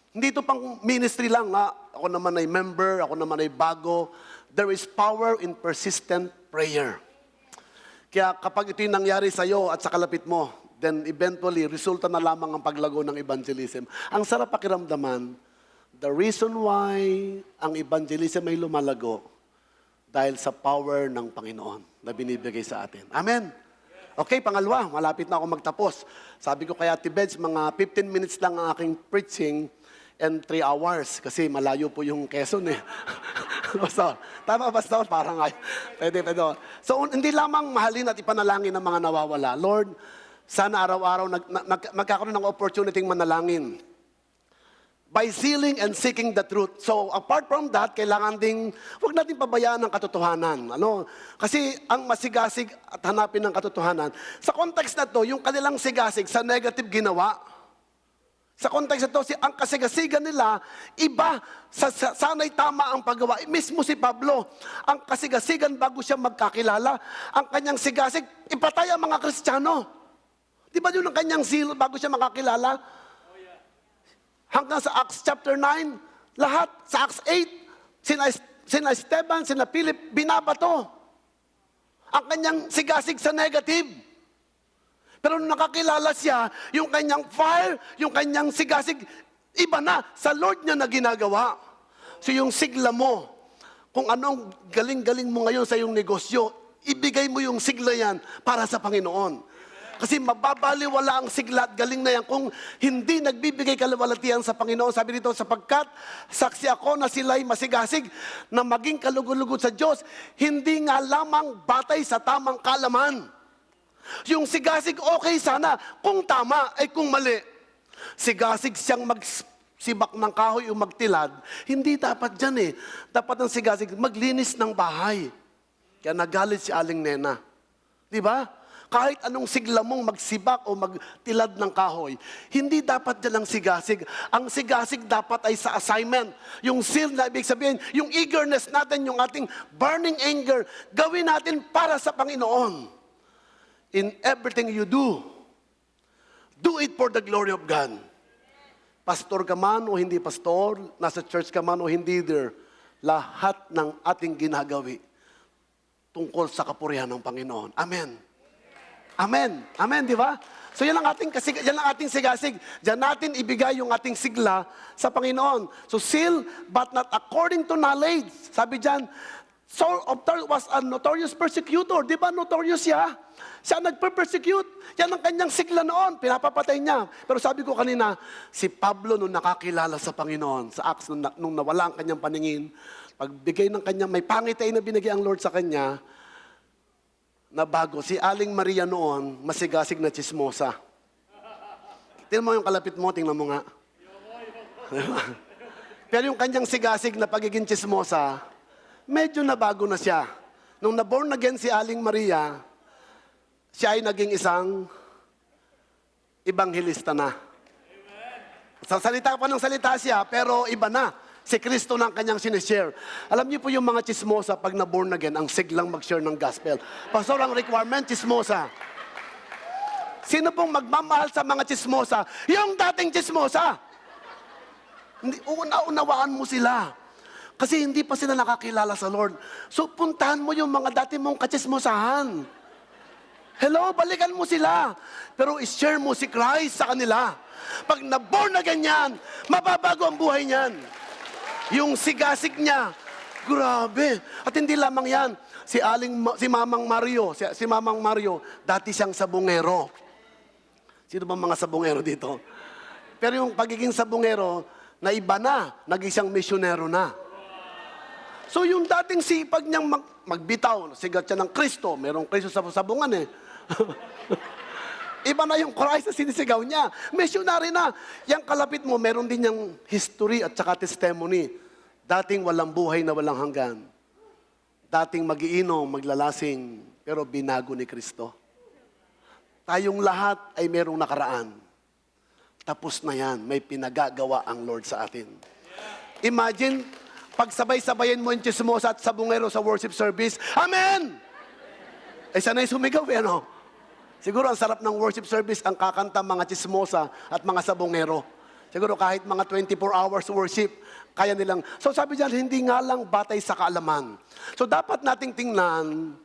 Hindi ito pang ministry lang. Ako naman ay member, ako naman ay bago. There is power in persistent prayer. Kaya kapag ito'y nangyari sa iyo at sa kalapit mo, then eventually, resulta na lamang ang paglago ng evangelism. Ang sarap pakiramdaman, the reason why ang evangelism ay lumalago, dahil sa power ng Panginoon na binibigay sa atin. Amen? Okay, pangalawa, malapit na ako magtapos. Sabi ko kaya Tibets, mga 15 minutes lang ang aking preaching and 3 hours kasi malayo po yung Quezon eh. Pastor, tama Pastor? Parang ay, pwede. So, hindi lamang mahalin at ipanalangin ng mga nawawala. Lord, sana araw-araw magkakaroon ng opportunity manalangin. By sealing and seeking the truth. So, apart from that, kailangan ding, huwag natin pabayaan ang katotohanan. Kasi ang masigasig at hanapin ng katotohanan, sa context na to, yung kanilang sigasig sa negative ginawa. Sa context na to, ang kasigasigan nila, iba, sana'y tama ang paggawa. Mismo si Pablo, ang kasigasigan bago siya magkakilala, ang kanyang sigasig, ipatay ang mga Kristiyano. Di ba yun ang kanyang zeal bago siya makakilala? Hanggang sa Acts chapter 9, lahat sa Acts 8, sina Esteban, sina Philip, binabato. Ang kanyang sigasig sa negative. Pero nung nakakilala siya, yung kanyang fire, yung kanyang sigasig, iba na, sa Lord niya na ginagawa. So yung sigla mo, kung anong galing-galing mo ngayon sa iyong negosyo, ibigay mo yung sigla yan para sa Panginoon. Kasi mababaliwala ang sigla at galing na yan kung hindi nagbibigay kalawalatian sa Panginoon. Sabi dito, sapagkat saksi ako na sila'y masigasig na maging kalugod-lugod sa Diyos, hindi nga lamang batay sa tamang kalaman. Yung sigasig okay sana, kung tama ay kung mali. Sigasig siyang magsibak ng kahoy o magtilad, hindi dapat dyan eh. Dapat ang sigasig maglinis ng bahay. Kaya nagalit si Aling Nena. Di ba? Kahit anong sigla mong magsibak o magtilad ng kahoy, hindi dapat dyan ang sigasig. Ang sigasig dapat ay sa assignment. Yung zeal na ibig sabihin, yung eagerness natin, yung ating burning anger, gawin natin para sa Panginoon. In everything you do it for the glory of God. Pastor ka man o hindi pastor, nasa church ka man o hindi there, lahat ng ating ginagawi tungkol sa kapurihan ng Panginoon. Amen. Amen. Amen, di ba? So yan ang ating sigasig. Diyan natin ibigay yung ating sigla sa Panginoon. So seal, but not according to knowledge. Sabi diyan, Saul of Tarsus was a notorious persecutor. Di ba notorious siya? Siya nagper-persecute. Yan ang kanyang sigla noon. Pinapapatay niya. Pero sabi ko kanina, si Pablo nung nakakilala sa Panginoon, sa Acts, nung nawala ang kanyang paningin, pagbigay ng kanyang, may pangitay na binigay ang Lord sa kanya, na bago. Si Aling Maria noon, masigasig na chismosa. Tingnan mo yung kalapit mo, tingnan mo nga. Pero yung kanyang sigasig na pagiging chismosa, medyo nabago na siya. Nung na-born again si Aling Maria, siya ay naging isang ebanghilista na. Sa salita pa ng salita siya, pero iba na. Si Kristo na ang kanyang sinishare. Alam niyo po yung mga chismosa, pag na-born again, ang siglang mag-share ng gospel. Pastor, ang requirement, chismosa. Sino pong magmamahal sa mga chismosa? Yung dating chismosa. Unawaan mo sila. Kasi hindi pa sila nakakilala sa Lord. So, puntahan mo yung mga dati mong kachismosahan. Hello, balikan mo sila. Pero i-share mo si Christ sa kanila. Pag na-born again yan, mababago ang buhay niyan. Yung sigasig niya, grabe. At hindi lamang yan, si Mamang Mario, si Mamang Mario, dati siyang sabungero. Sino ba mga sabungero dito? Pero yung pagiging sabungero, na iba na, naging siyang misyonero na. So yung dating sipag niyang magbitaw, sigat siya ng Kristo, merong Kristo sa sabungan eh. Iba na yung Christ na sinisigaw niya. Missionary na. Yang kalapit mo, meron din yung history at saka testimony. Dating walang buhay na walang hanggan. Dating magiinom, maglalasing, pero binago ni Kristo. Tayong lahat ay merong nakaraan. Tapos na yan, may pinagagawa ang Lord sa atin. Imagine, pagsabay-sabayin mo yung chismosa at sabungero sa worship service, Amen! Eh, sanay sumigaw, ano? Siguro ang sarap ng worship service ang kakanta mga chismosa at mga sabongero. Siguro kahit mga 24 hours worship, kaya nilang. So sabi diyan, hindi nga lang batay sa kaalaman. So dapat nating tingnan,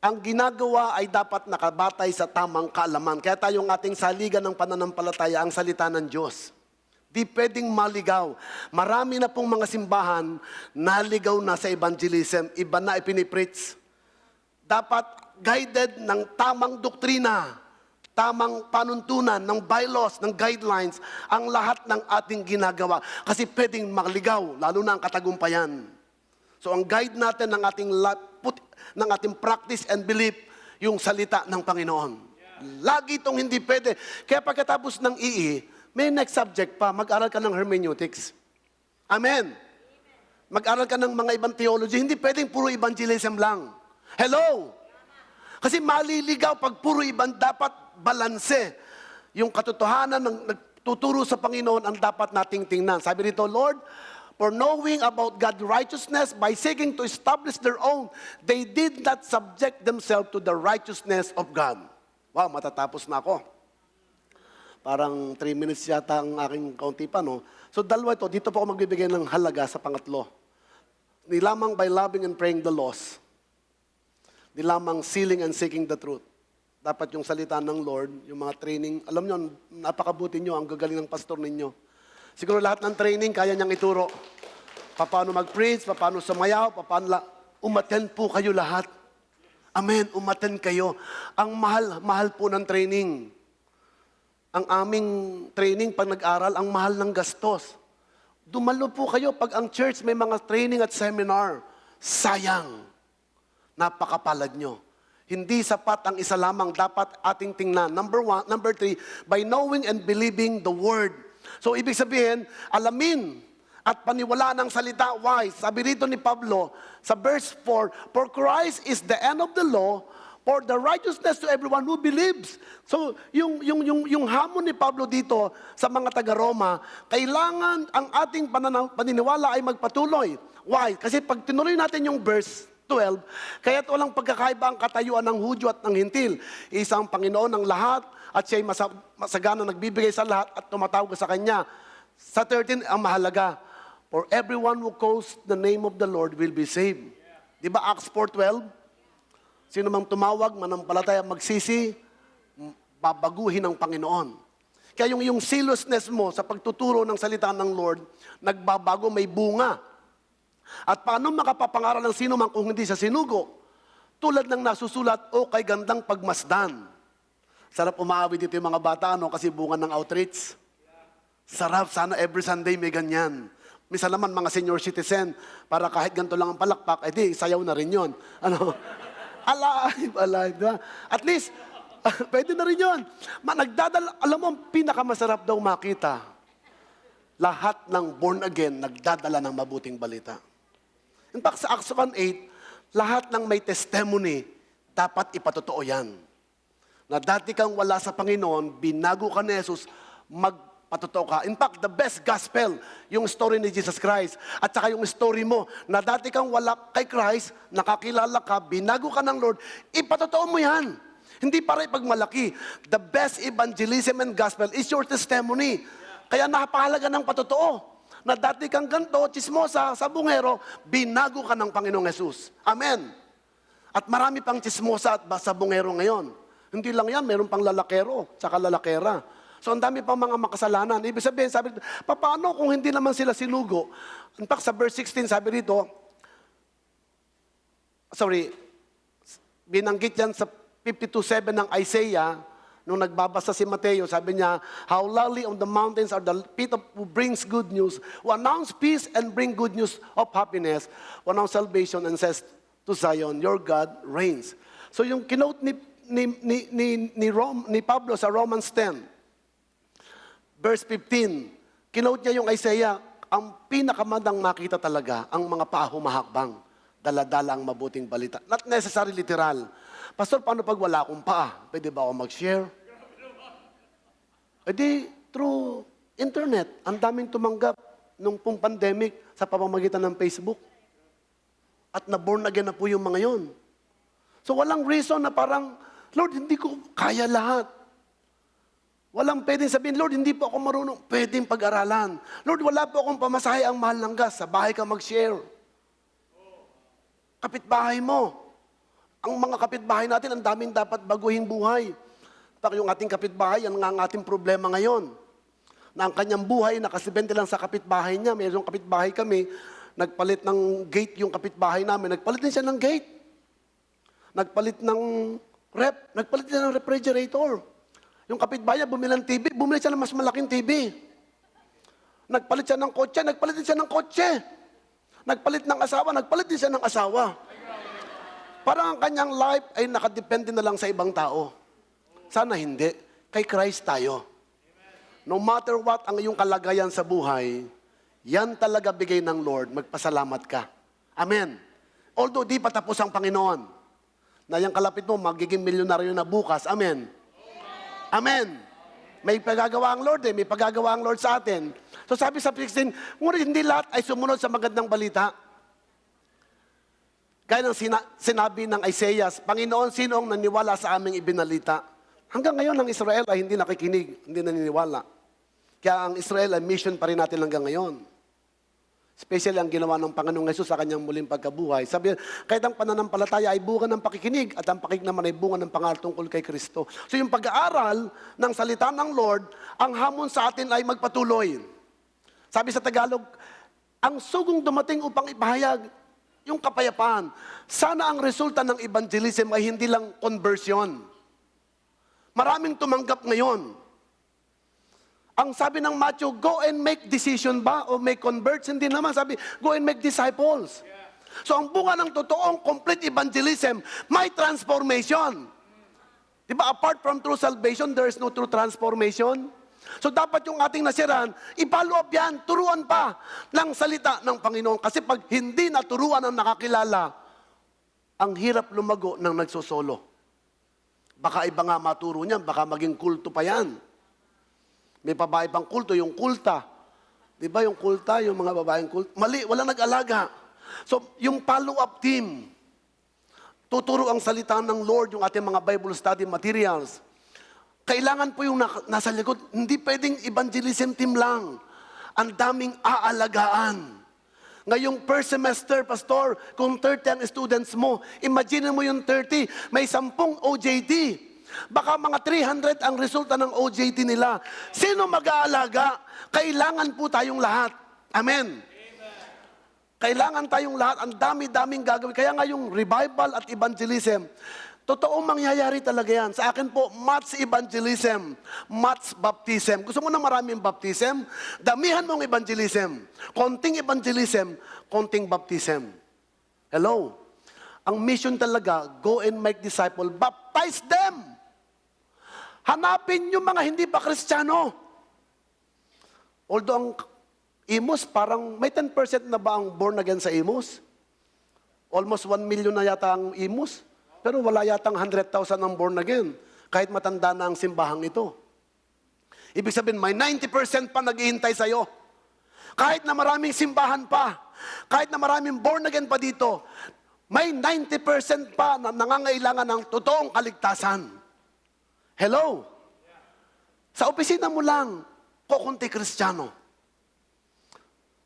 ang ginagawa ay dapat nakabatay sa tamang kaalaman. Kaya tayong ating saligan ng pananampalataya, ang salita ng Diyos. Di pwedeng maligaw. Marami na pong mga simbahan naligaw na sa evangelism, iba na ipinipreach. Dapat guided ng tamang doktrina, tamang panuntunan, ng bylaws, ng guidelines, ang lahat ng ating ginagawa. Kasi pwedeng maligaw, lalo na ang katagumpayan. So ang guide natin ng ating practice and belief, yung salita ng Panginoon. Lagi itong hindi pwede. Kaya pagkatapos ng EE, may next subject pa, mag-aral ka ng hermeneutics. Amen. Mag-aral ka ng mga ibang theology, hindi pwedeng puro evangelism lang. Hello? Kasi maliligaw pag puro ibang, dapat balanse. Yung katotohanan ng nagtuturo sa Panginoon ang dapat nating tingnan. Sabi rito, Lord, for knowing about God's righteousness by seeking to establish their own, they did not subject themselves to the righteousness of God. Wow, matatapos na ako. Parang 3 minutes yata ang aking kaunti pa, no? So dalawa ito, dito po ako magbibigay ng halaga sa pangatlo. Ni lamang by loving and praying the laws. Di lamang sealing and seeking the truth. Dapat yung salita ng Lord, yung mga training, alam nyo, napakabuti nyo, ang gagaling ng pastor ninyo. Siguro lahat ng training, kaya niyang ituro. Paano mag-preach, paano sumayaw, umattend po kayo lahat. Amen, umattend kayo. Ang mahal po ng training. Ang aming training, pag nag-aral, ang mahal ng gastos. Dumalo po kayo pag ang church may mga training at seminar. Sayang. Napakapalad nyo. Hindi sapat ang isa lamang, dapat ating tingnan. Number 3, by knowing and believing the word. So ibig sabihin, alamin at paniwalaan ang salita. Why? Sabi rito ni Pablo sa verse 4, for Christ is the end of the law, for the righteousness to everyone who believes. So yung hamon ni Pablo dito sa mga taga-Roma, kailangan ang ating paniniwala ay magpatuloy. Why? Kasi pag tinuloy natin yung verse 12, kaya't walang pagkakaiba ang katayuan ng Hudyo at ng Hintil. Isang Panginoon ng lahat at siya'y masagana nagbibigay sa lahat at tumatawag sa Kanya. Sa 13, ang mahalaga, for everyone who calls the name of the Lord will be saved. Di ba Acts 4:12? Sino mang tumawag, manampalataya, magsisi, babaguhin ng Panginoon. Kaya yung seriousness mo sa pagtuturo ng salita ng Lord, nagbabago, may bunga. At paano makapapangaral ng sino man kung hindi sa sinugo? Tulad ng nasusulat, o kay gandang pagmasdan. Sarap umaawit dito yung mga bata, kasi bunga ng outreach. Sarap, sana every Sunday may ganyan. Minsan naman mga senior citizen, para kahit ganito lang ang palakpak, di, sayaw na rin yun. Alive, diba? At least, pwede na rin yun. Alam mo, pinakamasarap daw makita. Lahat ng born again, nagdadala ng mabuting balita. In fact, sa Acts 1:8, lahat ng may testimony, dapat ipatotoo yan. Na dati kang wala sa Panginoon, binago ka ni Jesus, magpatotoo ka. In fact, the best gospel, yung story ni Jesus Christ, at saka yung story mo, na dati kang wala kay Christ, nakakilala ka, binago ka ng Lord, ipatotoo mo yan. Hindi para ipagmalaki. The best evangelism and gospel is your testimony. Kaya napahalaga ng patotoo. Na dati kang ganto, chismosa, sabungero, binago ka ng Panginoong Jesus. Amen. At marami pang chismosa at sabungero ngayon. Hindi lang yan, meron pang lalakero, tsaka lalakera. So ang dami pang mga makasalanan. Ibig sabihin, sabi dito, paano kung hindi naman sila sinugo? In fact, sa verse 16, sabi dito, binanggit yan sa 52:7 ng Isaiah, nung nagbabasa si Mateo, sabi niya, how lovely on the mountains are the feet of who brings good news, who announce peace and bring good news of happiness, who announce salvation and says to Zion, your God reigns. So yung kinote ni Pablo sa Romans 10, verse 15, kinote niya yung Isaiah, ang pinakamandang makita talaga, ang mga paa humahakbang, dala-dala ang mabuting balita. Not necessarily literal. Pastor, paano pag wala akong paa? Pwede ba ako mag-share? E di, through internet, ang daming tumanggap nung pong pandemic sa pamamagitan ng Facebook. At na-born again na po yung mga yon. So walang reason na parang, Lord, hindi ko kaya lahat. Walang pwedeng sabihin, Lord, hindi po ako marunong. Pwedeng pag-aralan. Lord, wala po akong pamasahe ang mahal ng gas. Sa bahay ka mag-share. Kapitbahay mo. Ang mga kapitbahay natin, ang daming dapat baguhin buhay. Pag yung ating kapitbahay, yan nga ang ating problema ngayon. Na ang kanyang buhay, nakasibente lang sa kapitbahay niya. Mayroong kapitbahay kami, nagpalit ng gate yung kapitbahay namin. Nagpalit din siya ng gate. Nagpalit ng rep. Nagpalit din ng refrigerator. Yung kapitbahay niya, bumili ng TV. Bumili siya ng mas malaking TV. Nagpalit siya ng kotse. Nagpalit din siya ng kotse. Nagpalit ng asawa. Nagpalit din siya ng asawa. Parang ang kanyang life ay nakadepende na lang sa ibang tao. Sana hindi. Kay Christ tayo. No matter what ang iyong kalagayan sa buhay, yan talaga bigay ng Lord. Magpasalamat ka. Amen. Although di pa tapos ang Panginoon, na yung kalapit mo, magiging milyonaryo na bukas. Amen. Amen. May pagagawa ang Lord may pagagawa ang Lord sa atin. So sabi sa 16, ngunit hindi lahat ay sumunod sa magandang balita. Gaya ng sinabi ng Isaiah, Panginoon, sino ang naniwala sa aming ibinalita? Hanggang ngayon, ang Israel ay hindi nakikinig, hindi naniniwala. Kaya ang Israel ay mission pa rin natin hanggang ngayon. Especially ang ginawa ng Panginoong Hesus sa kanyang muling pagkabuhay. Sabi, kahit ang pananampalataya ay bunga ng pakikinig at ang pakikinig naman ay bunga ng pangaral tungkol kay Kristo. So yung pag-aaral ng salita ng Lord, ang hamon sa atin ay magpatuloy. Sabi sa Tagalog, ang sugong dumating upang ipahayag yung kapayapaan. Sana ang resulta ng evangelism ay hindi lang conversion. Maraming tumanggap ngayon. Ang sabi ng Matthew, go and make decision ba o make converts? Hindi naman. Sabi, go and make disciples. So ang bunga ng totoong complete evangelism, may transformation. Diba, apart from true salvation, there is no true transformation. So dapat yung ating nasiran, i-follow up yan, turuan pa ng salita ng Panginoon. Kasi pag hindi naturuan ang nakakilala, ang hirap lumago ng nagsusolo. Baka iba nga maturo niyan, baka maging kulto pa yan. May babae pang kulto, yung kulta. Di ba yung kulta, yung mga babaeng kulta? Mali, walang nag-alaga. So, yung follow-up team, tuturo ang salita ng Lord, yung ating mga Bible study materials. Kailangan po yung nasa likod, hindi pwedeng evangelism team lang. Ang daming aalagaan. Ngayong first semester, Pastor, kung 30 ang students mo, imagine mo yung 30, may 10 OJT. Baka mga 300 ang resulta ng OJT nila. Sino mag-aalaga? Kailangan po tayong lahat. Amen. Kailangan tayong lahat. Ang dami-daming gagawin. Kaya nga yung revival at evangelism, totoong mangyayari talaga yan. Sa akin po, much evangelism, much baptism. Gusto mo na maraming baptism? Damihan mong evangelism. Konting evangelism, konting baptism. Hello? Ang mission talaga, go and make disciples. Baptize them. Hanapin yung mga hindi pa Kristiyano. Although ang Imus, parang may 10% na ba ang born again sa Imus? Almost 1 million na yata ang Imus. Pero wala yatang 100,000 ang born again. Kahit matanda na ang simbahang ito. Ibig sabihin, may 90% pa naghihintay sa'yo. Kahit na maraming simbahan pa, kahit na maraming born again pa dito, may 90% pa na nangangailangan ng totoong kaligtasan. Hello? Sa opisina mo lang, kukunti Kristiyano.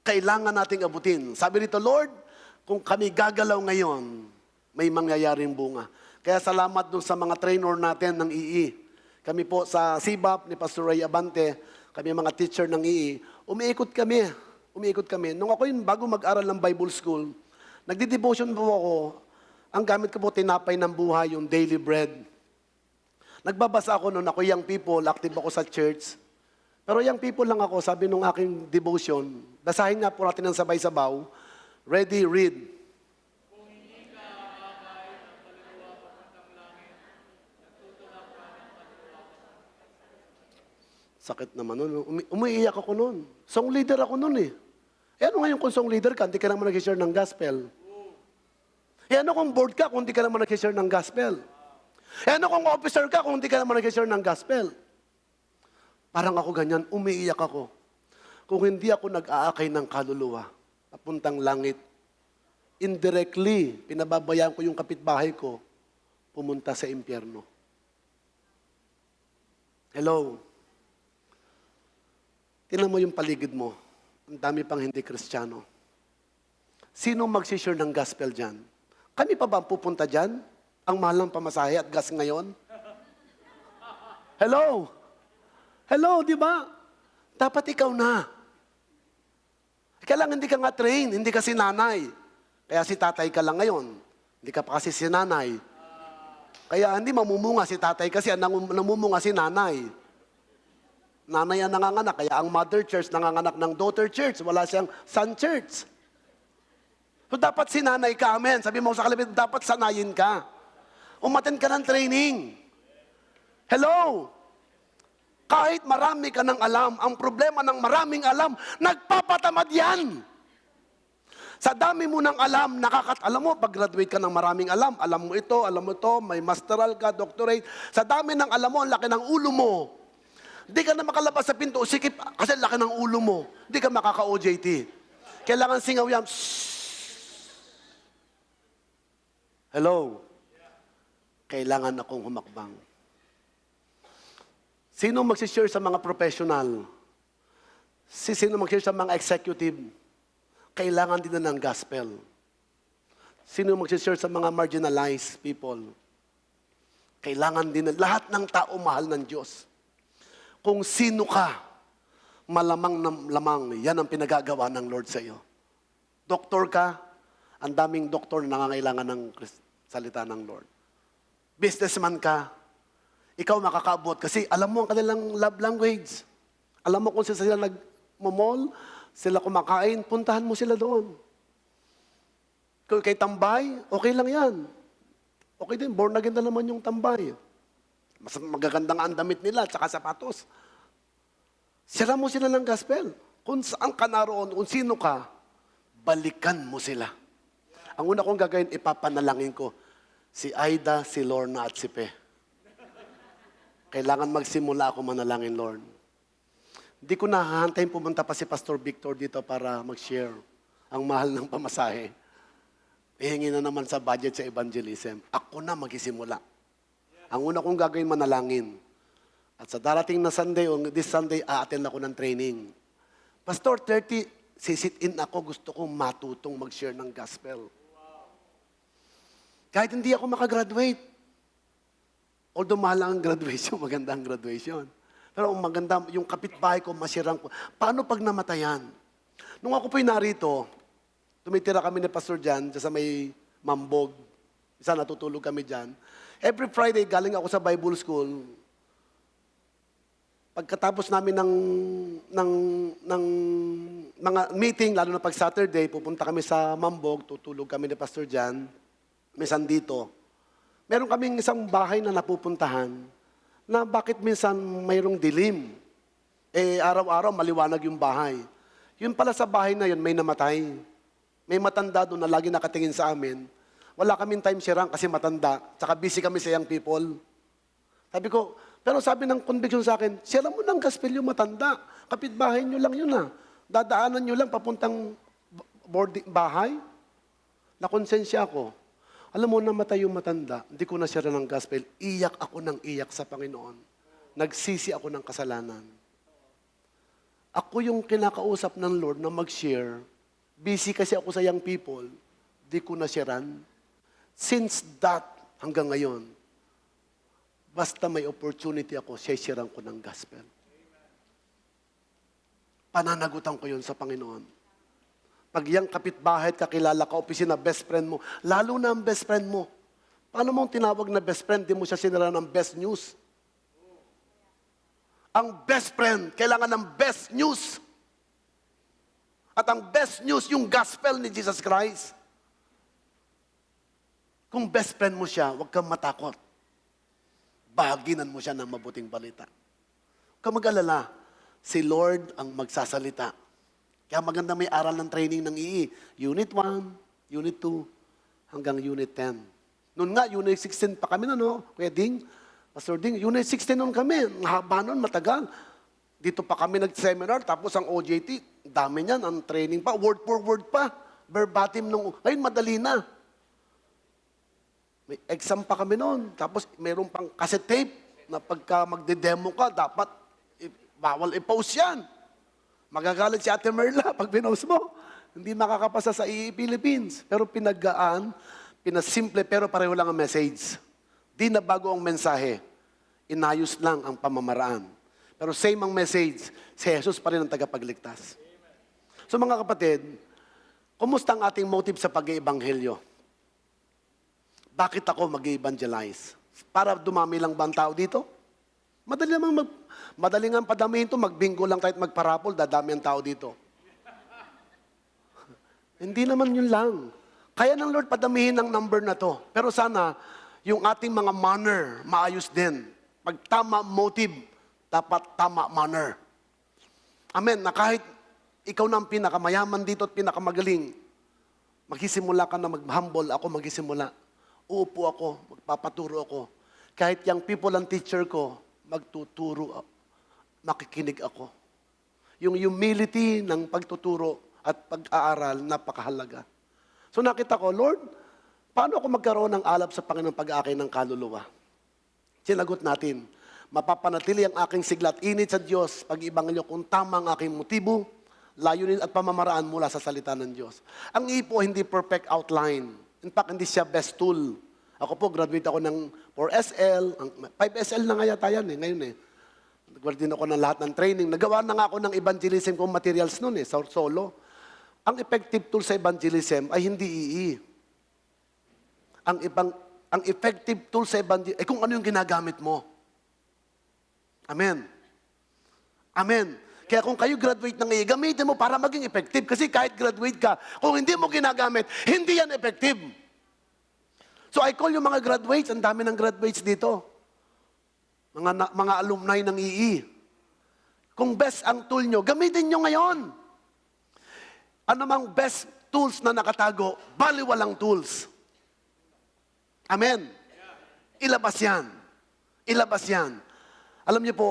Kailangan nating abutin. Sabi nito, Lord, kung kami gagalaw ngayon, may mangyayaring bunga. Kaya salamat dun sa mga trainer natin ng EE. Kami po sa CBAP ni Pastor Ray Abante, kami mga teacher ng EE, umiikot kami. Nung ako yun, bago mag-aral ng Bible School, nagdi-devotion po ako. Ang gamit ko po, tinapay ng buhay, yung daily bread. Nagbabasa ako noon, ako young people, active ako sa church. Pero young people lang ako, sabi nung aking devotion, basahin nga po natin ng sabay-sabaw, ready, read. Sakit naman nun. Umiiyak ako nun. Song leader ako nun eh. Ano ngayon kung song leader ka, hindi ka naman nag-share ng gospel? Ano kung board ka kung hindi ka naman nag-share ng gospel? Ano kung officer ka kung hindi ka naman nag-share ng gospel? Parang ako ganyan, umiiyak ako. Kung hindi ako nag-aakay ng kaluluwa, papuntang langit, indirectly, pinababayaan ko yung kapitbahay ko, pumunta sa impyerno. Hello? Tingnan mo yung paligid mo. Ang dami pang hindi Kristiyano. Sino mag-share ng gospel dyan? Kami pa ba ang pupunta dyan? Ang mahal ng pamasahe at gas ngayon? Hello? Hello, di ba? Dapat ikaw na. Kaya lang hindi ka nga train, hindi ka si nanay. Kaya si tatay ka lang ngayon. Hindi ka pa kasi si nanay. Kaya hindi mamumunga si tatay kasi namumunga si nanay. Nanay ang nanganganak, kaya ang mother church nanganganak ng daughter church. Wala siyang son church. So dapat si nanay ka, amen. Sabi mo sa kalapit, dapat sanayin ka. Umattend ka ng training. Hello? Kahit marami ka ng alam, ang problema ng maraming alam, nagpapatamad yan. Sa dami mo ng alam, alam mo, pag-graduate ka ng maraming alam mo ito, may masteral ka, doctorate. Sa dami ng alam mo, ang laki ng ulo mo. Hindi ka na makalabas sa pinto, sikip, kasi laki ng ulo mo. Hindi ka makaka-OJT. Kailangan singaw yan. Hello? Kailangan akong humakbang. Sino magsishare sa mga professional? Sino magsishare sa mga executive? Kailangan din na ng gospel. Sino magsishare sa mga marginalized people? Kailangan din na lahat ng tao mahal ng Diyos. Kung sino ka, malamang na lamang, yan ang pinagagawa ng Lord sa iyo. Doktor ka, ang daming doktor na nangangailangan ng salita ng Lord. Businessman ka, ikaw makakaabot kasi alam mo ang kanilang love language. Alam mo kung sila nag-mall, sila kumakain, puntahan mo sila doon. Kung kay tambay, okay lang yan. Okay din, born again na naman yung tambay. Mas magaganda nga ang damit nila, tsaka sapatos. Sira mo sila ng gospel. Kung saan ka naroon, kung sino ka, balikan mo sila. Ang una kong gagawin, ipapanalangin ko, si Aida, si Lorna at si Pe. Kailangan magsimula ako manalangin, Lord. Hindi ko nahahantayin pumunta pa si Pastor Victor dito para mag-share ang mahal ng pamasahe. Ihingi na naman sa budget sa evangelism. Ako na magisimula. Ang una kong gagawin, manalangin. At sa darating na Sunday, o this Sunday, a-attend ako ng training. Pastor, 30, sisit-in ako, gusto kong matutong mag-share ng gospel. Kahit hindi ako makagraduate. Although mahal ang graduation, maganda ang graduation. Pero ang maganda, yung kapitbahay ko, masirang ko. Paano pag namatayan? Nung ako po'y narito, tumitira kami ni Pastor Jan, sa may Mambog. Isa natutulog kami dyan. Every Friday, galing ako sa Bible School. Pagkatapos namin ng mga meeting, lalo na pag Saturday, pupunta kami sa Mambog, tutulog kami ni Pastor Jan, minsan dito. Meron kaming isang bahay na napupuntahan, na bakit minsan mayroong dilim. Araw-araw maliwanag yung bahay. Yun pala sa bahay na yun, may namatay. May matanda doon na lagi nakatingin sa amin. Wala kaming time sharean kasi matanda. Tsaka busy kami sa young people. Sabi ko, pero sabi ng conviction sa akin, share mo ng gospel yung matanda. Kapitbahay nyo lang yun Dadaanan nyo lang papuntang bahay. Nakonsensya ako. Alam mo, namatay yung matanda, hindi ko na share ng gospel. Iyak ako ng iyak sa Panginoon. Nagsisi ako ng kasalanan. Ako yung kinakausap ng Lord na mag-share. Busy kasi ako sa young people. Di ko na sharean. Since that, hanggang ngayon, Basta may opportunity ako, share ko ng gospel. Pananagutan ko yun sa Panginoon. Pag yung kapitbahay at kakilala ka, opisina, best friend mo, lalo na ang best friend mo. Paano mo tinawag na best friend, di mo siya sinira ng best news? Ang best friend, kailangan ng best news. At ang best news, yung gospel ni Jesus Christ. Kung best friend mo siya, huwag kang matakot. Bahaginan mo siya ng mabuting balita. Huwag kang mag-alala. Si Lord ang magsasalita. Kaya maganda may aral ng training ng II. Unit 1, Unit 2, hanggang Unit 10. Noon nga, Unit 16 pa kami no? Kuya Ding, Pastor Ding, Unit 16 noon kami. Ang haba noon, matagal. Dito pa kami nag-seminar, tapos ang OJT, dami niyan, ang training pa, word for word pa. Verbatim nung, ngayon madali na. May exam pa kami noon. Tapos mayroon pang cassette tape na pagka magde-demo ka, dapat bawal i-post yan. Magagalit si Ate Merla pag pinost mo. Hindi makakapasa sa EE Philippines. Pero pinaggaan, pinasimple, pero pareho lang ang message. Di na bago ang mensahe. Inayos lang ang pamamaraan. Pero same ang message, si Jesus pa rin ang tagapagligtas. So mga kapatid, kumusta ang ating motive sa pag-iebanghelyo? Bakit ako mag-evangelize? Para dumami lang ba ang tao dito? Madali nga padamihin to, magbingo lang tayo at magparapol, dadami ang tao dito. Hindi naman yun lang. Kaya ng Lord padamihin ang number na to. Pero sana, yung ating mga manner, maayos din. Pag tama motive, dapat tama manner. Amen, na kahit ikaw na ang pinakamayaman dito at pinakamagaling, magsisimula ka na mag-humble, ako magsisimula. Uupo ako, magpapaturo ako. Kahit yung people ang teacher ko, magtuturo, makikinig ako. Yung humility ng pagtuturo at pag-aaral, napakahalaga. So nakita ko, Lord, paano ako magkaroon ng alab sa Panginoon pag-akin ng kaluluwa? Sinagot natin, mapapanatili ang aking sigla at init sa Diyos, pag-ibanghelyo kung tama ang aking motibo, layunin at pamamaraan mula sa salita ng Diyos. Ang ipo, hindi perfect outline. In fact, hindi siya best tool. Ako po, graduate ako ng 4SL, 5SL na nga yata yan ngayon Nag-graduate din ako ng lahat ng training. Nagawa na nga ako ng evangelism kong materials noon solo. Ang effective tool sa evangelism ay hindi II. Ang effective tool sa evangelism, kung ano yung ginagamit mo. Amen. Amen. Kaya kung kayo graduate ng II, gamitin mo para maging effective. Kasi kahit graduate ka, kung hindi mo ginagamit, hindi yan effective. So I call yung mga graduates, ang dami ng graduates dito. Mga alumni ng II. Kung best ang tool nyo, gamitin nyo ngayon. Ano mang best tools na nakatago, baliwalang tools. Amen. Ilabas yan. Ilabas yan. Alam niyo po,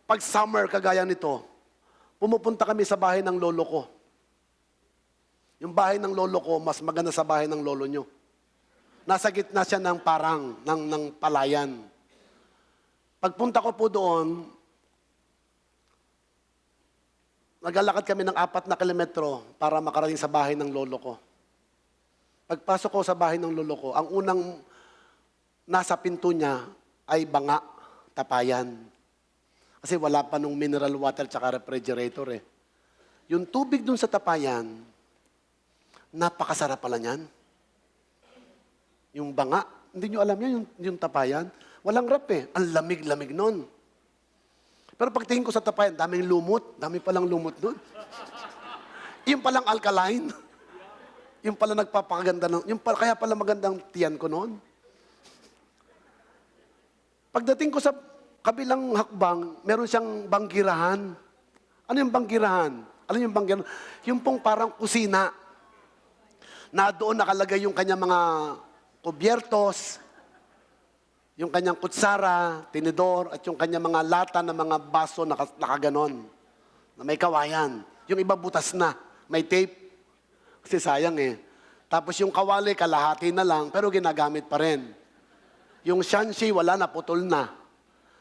pag summer kagaya nito, pumupunta kami sa bahay ng lolo ko. Yung bahay ng lolo ko, mas maganda sa bahay ng lolo nyo. Nasa gitna siya ng parang, ng palayan. Pagpunta ko po doon, naglalakad kami ng 4 na kilometro para makarating sa bahay ng lolo ko. Pagpasok ko sa bahay ng lolo ko, ang unang nasa pinto niya ay banga, tapayan. Kasi wala pa nung mineral water tsaka refrigerator Yung tubig dun sa tapayan, napakasarap pala niyan. Yung banga, hindi nyo alam yan, yung tapayan. Walang rap Ang lamig-lamig nun. Pero pagtingin ko sa tapayan, daming lumot. Dami palang lumot nun. Yung palang alkaline. Yung pala nagpapakaganda kaya pala magandang tiyan ko noon. Pagdating ko sa kabilang hakbang, meron siyang banggirahan. Ano yung banggirahan? Alam yung banggirahan? Yung pong parang kusina na doon nakalagay yung kanyang mga kubyertos, yung kanyang kutsara, tinidor, at yung kanyang mga lata ng mga baso nakaganon, na may kawayan. Yung iba butas na, may tape. Kasi sayang Tapos yung kawali, kalahati na lang, pero ginagamit pa rin. Yung shanshi, wala na, putol na.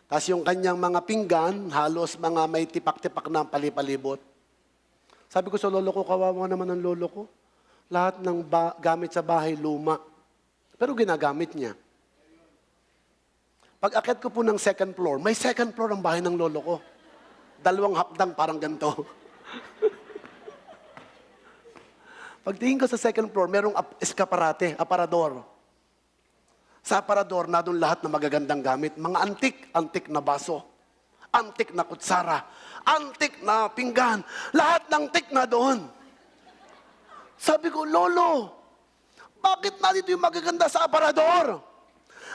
Tapos yung kanyang mga pinggan, halos mga may tipak-tipak na palipalibot. Sabi ko sa lolo ko, kawawa naman ang lolo ko. Lahat ng gamit sa bahay, luma. Pero ginagamit niya. Pag akit ko po ng second floor, may second floor ang bahay ng lolo ko. 2 hakdang parang ganito. Pagtingin ko sa second floor, merong eskaparate, aparador. Sa aparador, na doon lahat na magagandang gamit. Mga antik na baso, antik na kutsara, antik na pinggan, lahat ng antik na doon. Sabi ko, Lolo, bakit na dito yung magaganda sa aparador?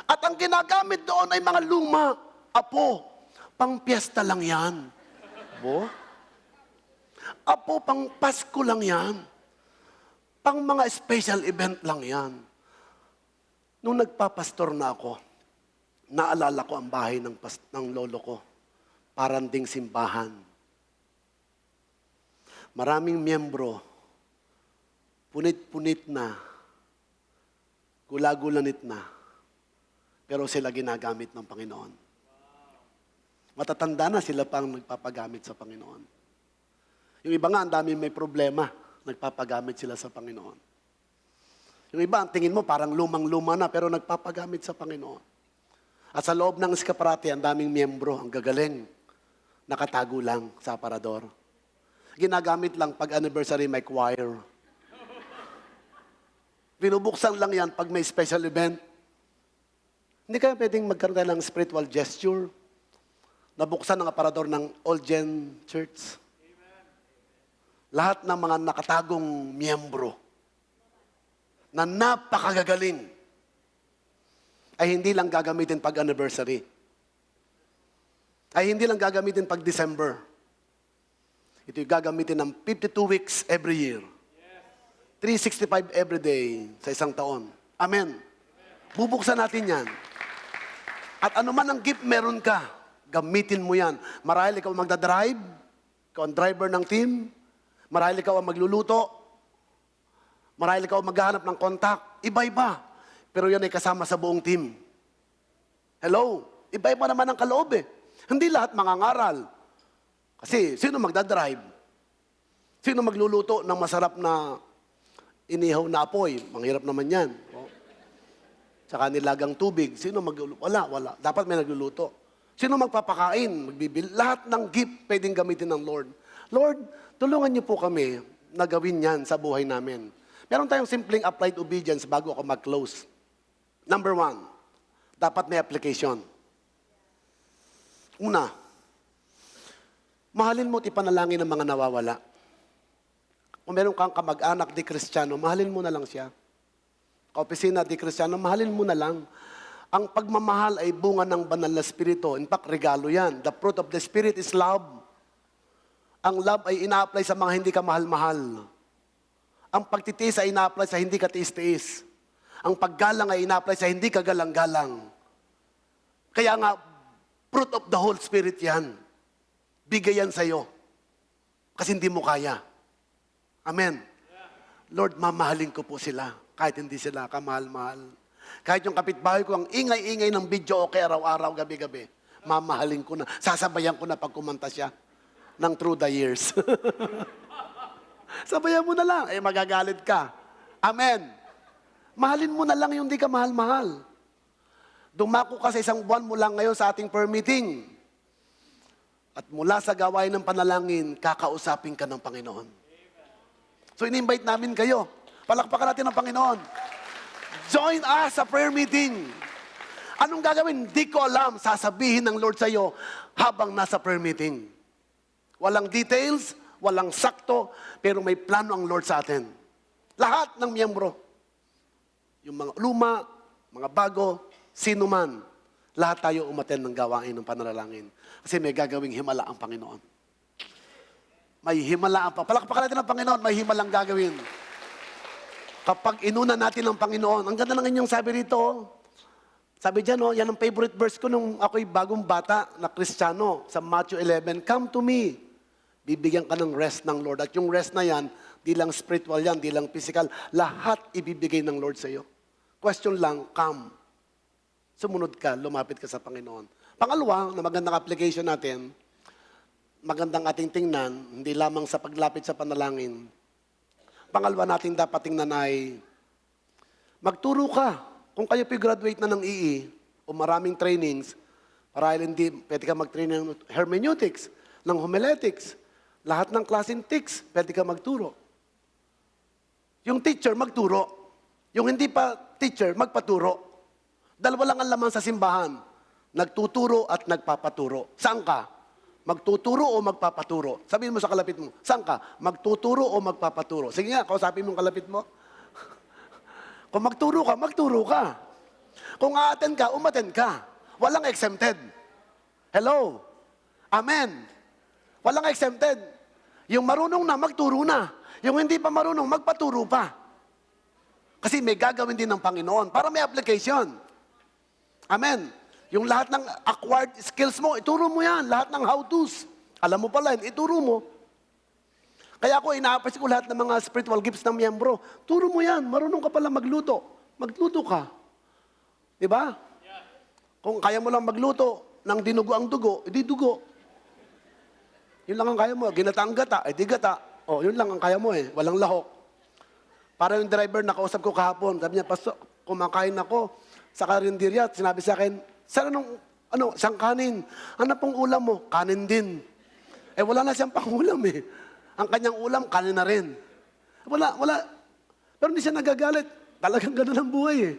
At ang ginagamit doon ay mga luma. Apo, pang piyesta lang yan. Apo, pang Pasko lang yan. Pang mga special event lang yan. Nung nagpapastor na ako, naalala ko ang bahay ng lolo ko. Parang ding simbahan. Maraming miyembro, punit-punit na, gula-gulanit na, pero sila ginagamit ng Panginoon. Matatanda na sila pang nagpapagamit sa Panginoon. Yung iba nga, ang dami may problema, nagpapagamit sila sa Panginoon. Yung iba, ang tingin mo parang lumang-luma na, pero nagpapagamit sa Panginoon. At sa loob ng eskaparate, ang daming miyembro, ang gagaling, nakatago lang sa aparador. Ginagamit lang pag anniversary may choir. Binubuksan lang yan pag may special event. Hindi kaya pwedeng magkaroon tayo ng spiritual gesture? Nabuksan ang aparador ng Old Gen Church. Lahat ng mga nakatagong miyembro na napakagagaling ay hindi lang gagamitin pag anniversary. Ay hindi lang gagamitin pag December. Ito'y gagamitin ng 52 weeks every year. 365 every day sa isang taon. Amen. Bubuksan natin yan. At anuman ang gift meron ka, gamitin mo yan. Marahil ikaw ang magdadrive, ikaw ang driver ng team, marahil ikaw ang magluluto, marahil ikaw ang maghahanap ng contact, iba-iba. Pero yan ay kasama sa buong team. Hello? Iba-iba naman ang kaloob eh. Hindi lahat mangangaral. Kasi sino magdadrive? Sino magluluto ng masarap na inihaw na apoy? Manghirap naman yan. Tsaka nilagang tubig. Sino magluluto? Wala. Dapat may nagluluto. Sino magpapakain? Magbibil? Lahat ng gift pwedeng gamitin ng Lord. Lord, tulungan niyo po kami na gawin yan sa buhay namin. Meron tayong simpleng applied obedience bago ako mag-close. Number 1, dapat may application. Una, mahalin mo at ipanalangin ang mga nawawala. Kung meron kang kamag-anak di Kristiyano, mahalin mo na lang siya. Kaopisina di Kristiyano, mahalin mo na lang. Ang pagmamahal ay bunga ng banal na spirito. In fact, regalo yan. The fruit of the Spirit is love. Ang love ay ina-apply sa mga hindi ka mahal-mahal. Ang pagtitiis ay ina-apply sa hindi ka tiis-tiis. Ang paggalang ay ina-apply sa hindi ka galang-galang. Kaya nga, fruit of the Holy Spirit yan. Bigay yan sa'yo. Kasi hindi mo kaya. Amen. Lord, mamahalin ko po sila. Kahit hindi sila kamahal-mahal. Kahit yung kapitbahay ko, ang ingay-ingay ng video okay araw-araw, gabi-gabi. Mamahalin ko na. Sasabayan ko na pag kumanta siya ng Through the Years. Sabayan mo na lang, magagalit ka. Amen. Mahalin mo na lang yung di ka mahal-mahal. Dumako ka sa isang buwan mo lang ngayon sa ating prayer meeting. At mula sa gawain ng panalangin, kakausapin ka ng Panginoon. So in-invite namin kayo. Palakpakan natin ang Panginoon. Join us sa prayer meeting. Anong gagawin? Di ko alam. Sasabihin ng Lord sa iyo habang nasa prayer meeting. Walang details, walang sakto, pero may plano ang Lord sa atin. Lahat ng miyembro. Yung mga luma, mga bago, sino man, lahat tayo umaten ng gawain ng panalangin. Kasi may gagawing himala ang Panginoon. May himala pa. Palakpakan natin ang Panginoon, may himalang gagawin. Kapag inuna natin ang Panginoon, ang ganda ng inyong sabi rito. Sabi dyan, yan ang favorite verse ko nung ako'y bagong bata na Kristiyano sa Matthew 11, come to me. Bibigyan ka ng rest ng Lord. At yung rest na yan, di lang spiritual yan, di lang physical. Lahat ibibigay ng Lord sa iyo. Question lang, come. Sumunod ka, lumapit ka sa Panginoon. Pangalawa, na magandang application natin, magandang ating tingnan, hindi lamang sa paglapit sa panalangin. Pangalawa natin dapat tingnan ay, magturo ka. Kung kayo graduate na ng EE, o maraming trainings, para hindi pwede ka mag-train ng hermeneutics, ng homiletics, lahat ng klaseng tics, pwede ka magturo. Yung teacher, magturo. Yung hindi pa teacher, magpaturo. Dalawa lang ang laman sa simbahan. Nagtuturo at nagpapaturo. Saan ka? Magtuturo o magpapaturo? Sabihin mo sa kalapit mo, saan ka? Magtuturo o magpapaturo? Sige nga, kausapin mo ang kalapit mo. Kung magturo ka. Kung a-attend ka, umattend ka. Walang exempted. Hello? Amen. Walang exempted. Yung marunong na, magturo na. Yung hindi pa marunong, magpaturo pa. Kasi may gagawin din ng Panginoon para may application. Amen. Yung lahat ng acquired skills mo, ituro mo yan. Lahat ng how-tos. Alam mo pala, ituro mo. Kaya ako, ina-appreciate ko lahat ng mga spiritual gifts ng miyembro. Turo mo yan. Marunong ka pala magluto. Magluto ka. Diba? Kung kaya mo lang magluto ng dinugo ang dugo, edi dugo. Yun lang ang kaya mo. Ginata ang gata, edi gata. O, yun lang ang kaya mo eh. Walang lahok. Para yung driver, nakausap ko kahapon. Sabi niya, Pastor, kumakain ako sa karinderya. Sinabi sa akin, Sir, siyang kanin. Ano pong ulam mo? Kanin din. Wala na siyang pangulam eh. Ang kanyang ulam, kanin na rin. Wala. Pero hindi siya nagagalit. Talagang ganun ang buhay eh.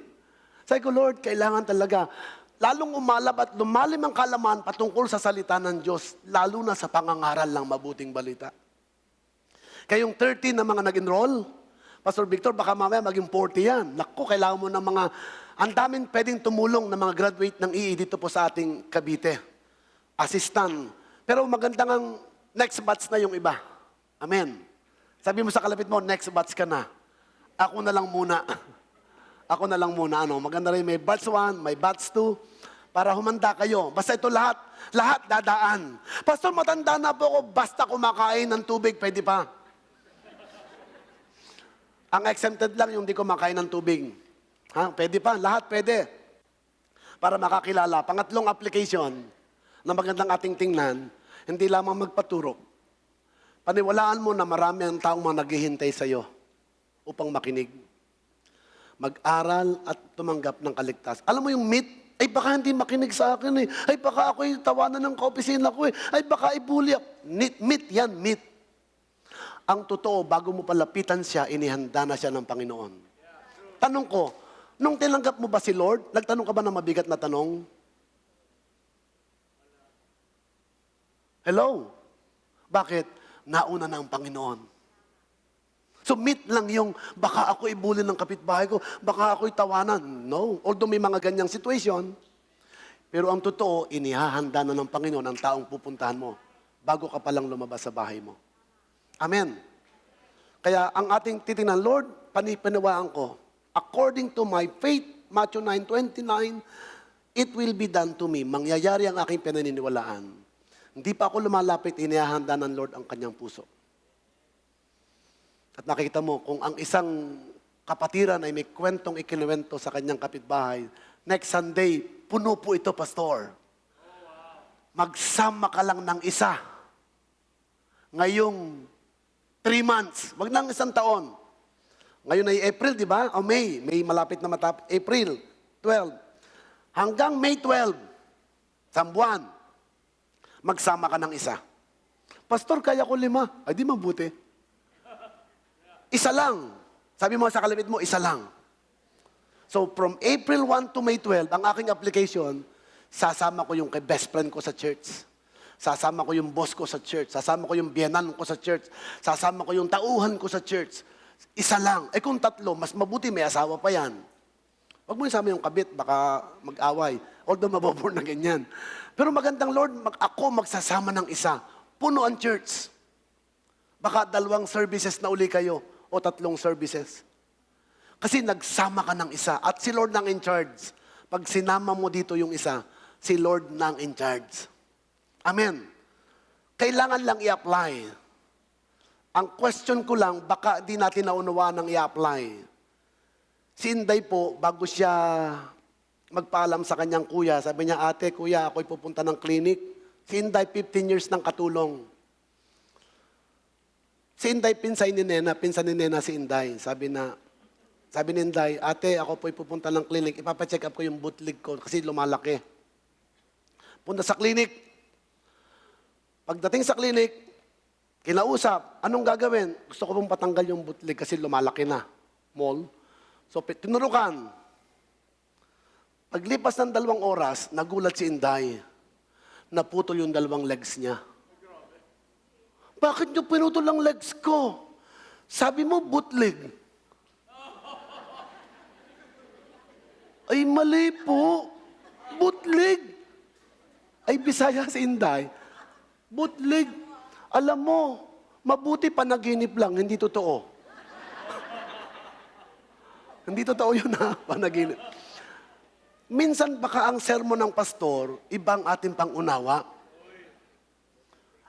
Sabi ko, Lord, kailangan talaga lalong umalab at lumalim ang kalaman patungkol sa salita ng Diyos, lalo na sa pangangaral ng mabuting balita. Kayong 30 na mga nag-enroll, Pastor Victor, baka mamaya maging 40 yan. Naku, kailangan mo ng mga, ang daming pwedeng tumulong ng mga graduate ng EE dito po sa ating Cavite. Assistant. Pero magandang ang next batch na yung iba. Amen. Sabi mo sa kalapit mo, next batch ka na. Ako na lang muna. Ako na lang muna. Maganda rin may batch 1, may batch 2, para humanda kayo. Basta ito lahat dadaan. Pastor, matanda na po ako, basta kumakain ng tubig, pwede pa. Ang exempted lang yung di kumakain ng tubig. Pwede pa, lahat pwede. Para makakilala. Pangatlong application na magandang ating tingnan, hindi lamang magpaturo. Paniwalaan mo na marami ang taong mga naghihintay sa iyo upang makinig. Mag-aral at tumanggap ng kaligtas. Alam mo yung myth? Ay baka hindi makinig sa akin eh. Ay baka ako'y tawanan ng kaopisina ko eh. Ay baka ibuli ako. Myth yan, myth. Ang totoo, bago mo palapitan siya, inihanda na siya ng Panginoon. Tanong ko, nung tinanggap mo ba si Lord, nagtanong ka ba ng mabigat na tanong? Hello? Bakit? Nauna na ang Panginoon. So, myth lang yung, baka ako ibulin ng kapitbahay ko, baka ako'y tawanan. No. Although may mga ganyang situation, pero ang totoo, inihahanda na ng Panginoon ang taong pupuntahan mo bago ka palang lumabas sa bahay mo. Amen. Kaya ang ating titingnan, Lord, panipaniwaan ko, according to my faith, Matthew 9:29, it will be done to me. Mangyayari ang aking pinaniniwalaan. Hindi pa ako lumalapit, inihahanda ng Lord ang kanyang puso. At nakikita mo, kung ang isang kapatiran ay may kwentong ikinuwento sa kanyang kapitbahay, next Sunday, puno po ito, Pastor. Magsama ka lang ng isa. Ngayong 3 months, wag nang 1 taon. Ngayon ay April, di ba? O May. May malapit na matapos. April 12. Hanggang May 12, isang buwan, magsama ka ng isa. Pastor, kaya ko 5. Ay, di mabuti. Isa lang. Sabi mo sa kalapit mo, isa lang. So, from April 1 to May 12, ang aking application, sasama ko yung kay best friend ko sa church. Sasama ko yung boss ko sa church. Sasama ko yung biyanan ko sa church. Sasama ko yung tauhan ko sa church. Isa lang. Kung 3, mas mabuti may asawa pa yan. Huwag mo isama yung kabit, baka mag-away. Although mababorn na ganyan. Pero magandang Lord, ako magsasama ng isa. Puno ang church. Baka 2 services na uli kayo o 3 services. Kasi nagsama ka ng isa at si Lord nang in charge. Pag sinama mo dito yung isa, si Lord nang in charge. Amen. Kailangan lang i-apply. Ang question ko lang, baka di natin naunawaan ng i-apply. Si Inday po, bago siya magpaalam sa kanyang kuya, sabi niya, ate, kuya, ako'y pupunta ng clinic. Si Inday, 15 years ng katulong. Si Inday, pinsan ni Nena si Inday. Sabi Sabi ni Inday, ate, ako po'y pupunta ng clinic, ipapacheck up ko yung bootleg ko kasi lumalaki. Punta sa clinic. Pagdating sa clinic, kinausap, anong gagawin? Gusto ko pong patanggal yung bootleg kasi lumalaki na. Mall. So, tinurukan. Paglipas ng 2 oras, nagulat si Inday. Naputol yung 2 legs niya. Bakit niyo pinutol ang legs ko? Sabi mo, bootleg. Ay, mali po. Bootleg. Ay, Bisaya si Inday. Bootleg. Alam mo, mabuti panaginip lang, hindi totoo. Hindi totoo yun ha, panaginip. Minsan baka ang sermon ng pastor, ibang ating pangunawa.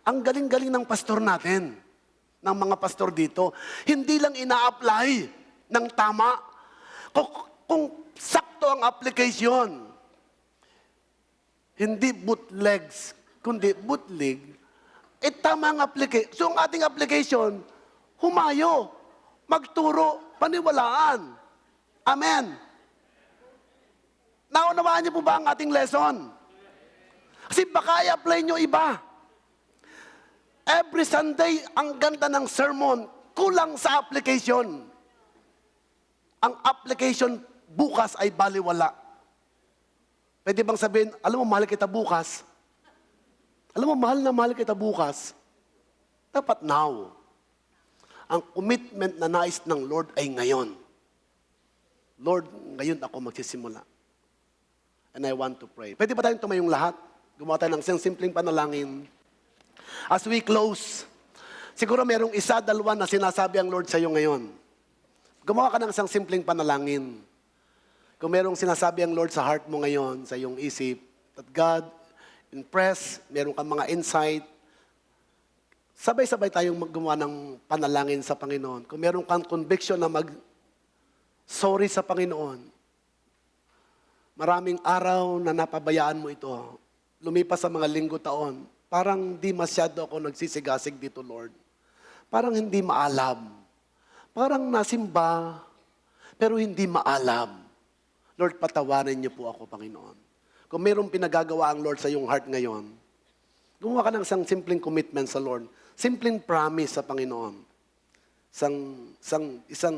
Ang galing-galing ng pastor natin, ng mga pastor dito, hindi lang ina-apply ng tama. Kung sakto ang application, hindi bootlegs, kundi bootleg, tama ang application. So ang ating application, humayo, magturo, paniwalaan. Amen. Naunawaan niyo po ba ang ating lesson? Kasi baka i-apply niyo iba. Every Sunday, ang ganda ng sermon, kulang sa application. Ang application bukas ay baliwala. Pwede bang sabihin, alam mo, mahal kita bukas? Alam mo, mahal na mahal kita bukas? Dapat now. Ang commitment na nais ng Lord ay ngayon. Lord, ngayon ako magsisimula. And I want to pray. Pwede ba tayong tumayong lahat? Gumawa tayo ng simpleng panalangin. As we close, siguro merong 1, 2 na sinasabi ang Lord sa iyo ngayon. Gumawa ka ng isang simpleng panalangin. Kung merong sinasabi ang Lord sa heart mo ngayon, sa iyong isip, that God, impress, meron kang mga insight, sabay-sabay tayong gumawa ng panalangin sa Panginoon. Kung meron kang conviction na sorry sa Panginoon, maraming araw na napabayaan mo ito. Lumipas sa mga linggo taon, parang di masyado ako nagsisigasig dito, Lord. Parang hindi maalam. Parang nasimba, pero hindi maalam. Lord, patawarin niyo po ako, Panginoon. Kung mayroong pinagagawa ang Lord sa iyong heart ngayon, gumawa ka ng isang simpleng commitment sa Lord. Simpleng promise sa Panginoon. Isang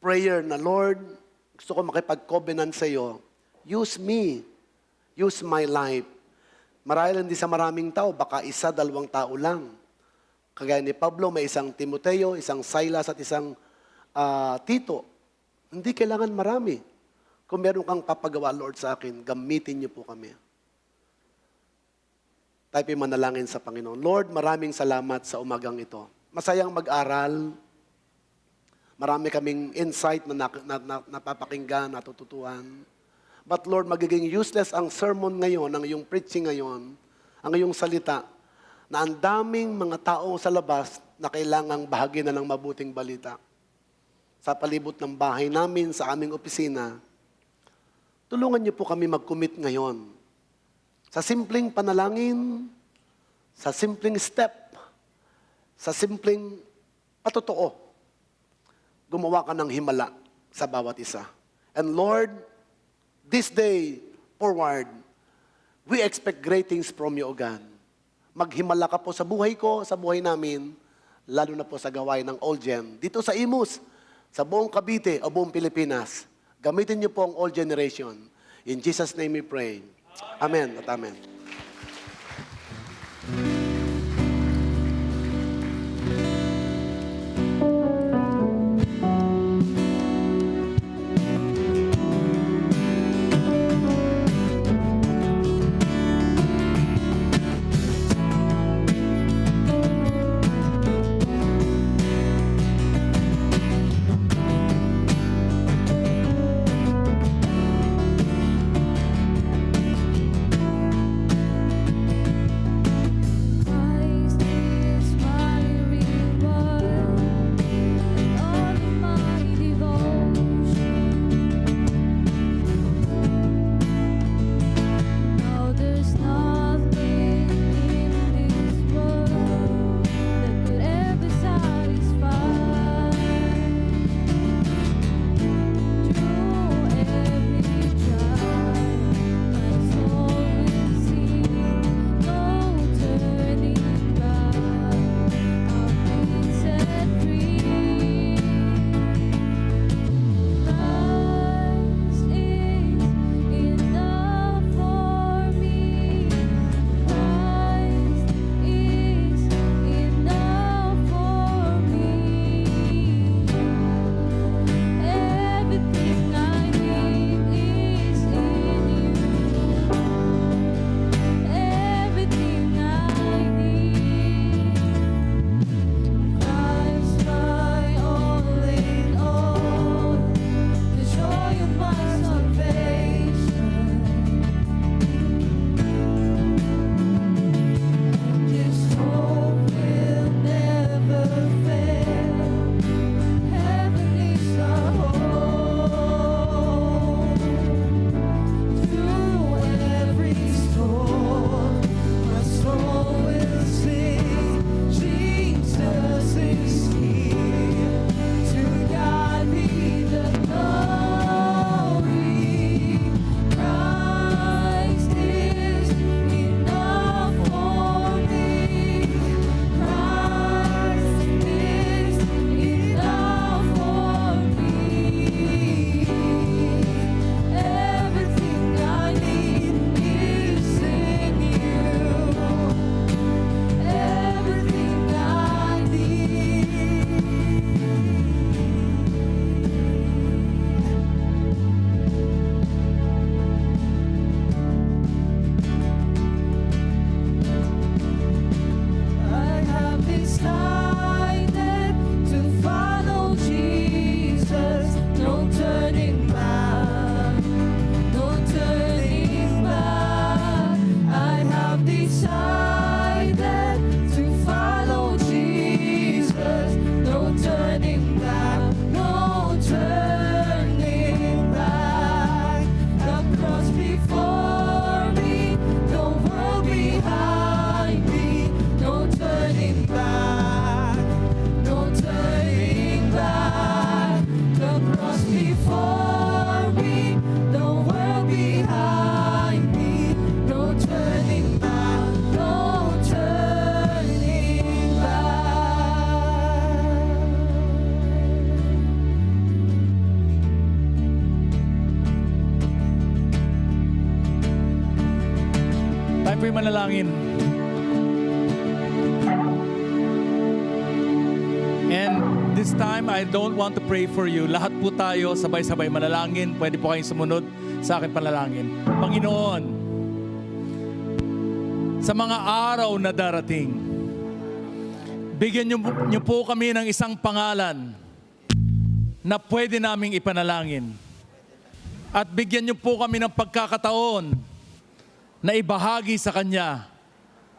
prayer na, Lord, gusto ko makipag-covenant sa iyo. Use me. Use my life. Marahil hindi sa maraming tao, baka 1, 2 tao lang. Kagaya ni Pablo, may isang Timoteo, isang Silas at isang Tito. Hindi kailangan marami. Kung meron kang papagawa, Lord, sa akin, gamitin niyo po kami. Tayo po'y manalangin sa Panginoon. Lord, maraming salamat sa umagang ito. Masayang mag-aral. Marami kaming insight na napapakinggan, natututuan. But Lord, magiging useless ang sermon ngayon, ang iyong preaching ngayon, ang iyong salita, na ang daming mga tao sa labas na kailangang bahagi na ng mabuting balita. Sa palibot ng bahay namin, sa aming opisina, tulungan niyo po kami mag-commit ngayon. Sa simpleng panalangin, sa simpleng step, sa simpleng patotoo, gumawa ka ng himala sa bawat isa. And Lord, this day forward, we expect great things from you, O God. Maghimala ka po sa buhay ko, sa buhay namin, lalo na po sa gawain ng All Gen. Dito sa Imus, sa buong Cavite o buong Pilipinas, gamitin niyo po ang all generation. In Jesus' name we pray. Amen at amen. manalangin. And this time, I don't want to pray for you. Lahat po tayo sabay-sabay manalangin. Pwede po kayong sumunod sa akin panalangin. Panginoon, sa mga araw na darating, bigyan niyo po kami ng isang pangalan na pwede naming ipanalangin. At bigyan niyo po kami ng pagkakataon na ibahagi sa Kanya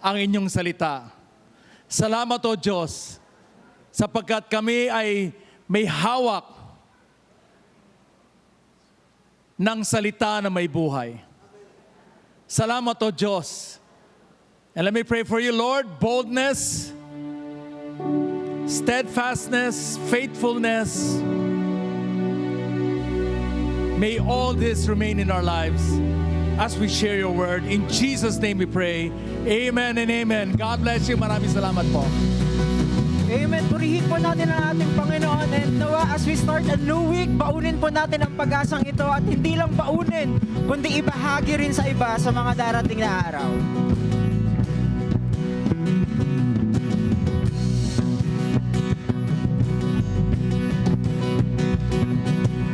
ang inyong salita. Salamat o Diyos, sapagkat kami ay may hawak ng salita na may buhay. Salamat o Diyos. And let me pray for you, Lord, boldness, steadfastness, faithfulness. May all this remain in our lives as we share your word. In Jesus' name we pray. Amen and amen. God bless you. Maraming salamat po. Amen. Purihin po natin ang ating Panginoon, and nawa as we start a new week, baunin po natin ang pag-asang ito, at hindi lang baunin, kundi ibahagi rin sa iba sa mga darating na araw.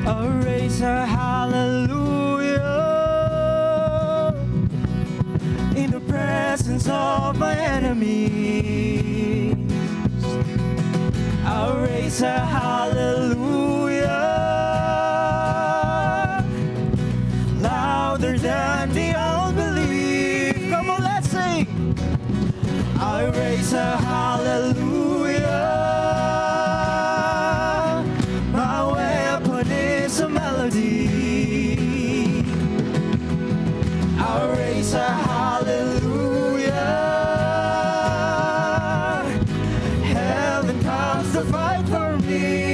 I'll raise a hallelujah in the presence of my enemies. I'll raise a hallelujah louder than the unbelief. Come on, let's sing. I'll raise a hallelujah. My weapon is a melody. I'll raise a hallelujah. Heaven comes to fight for me.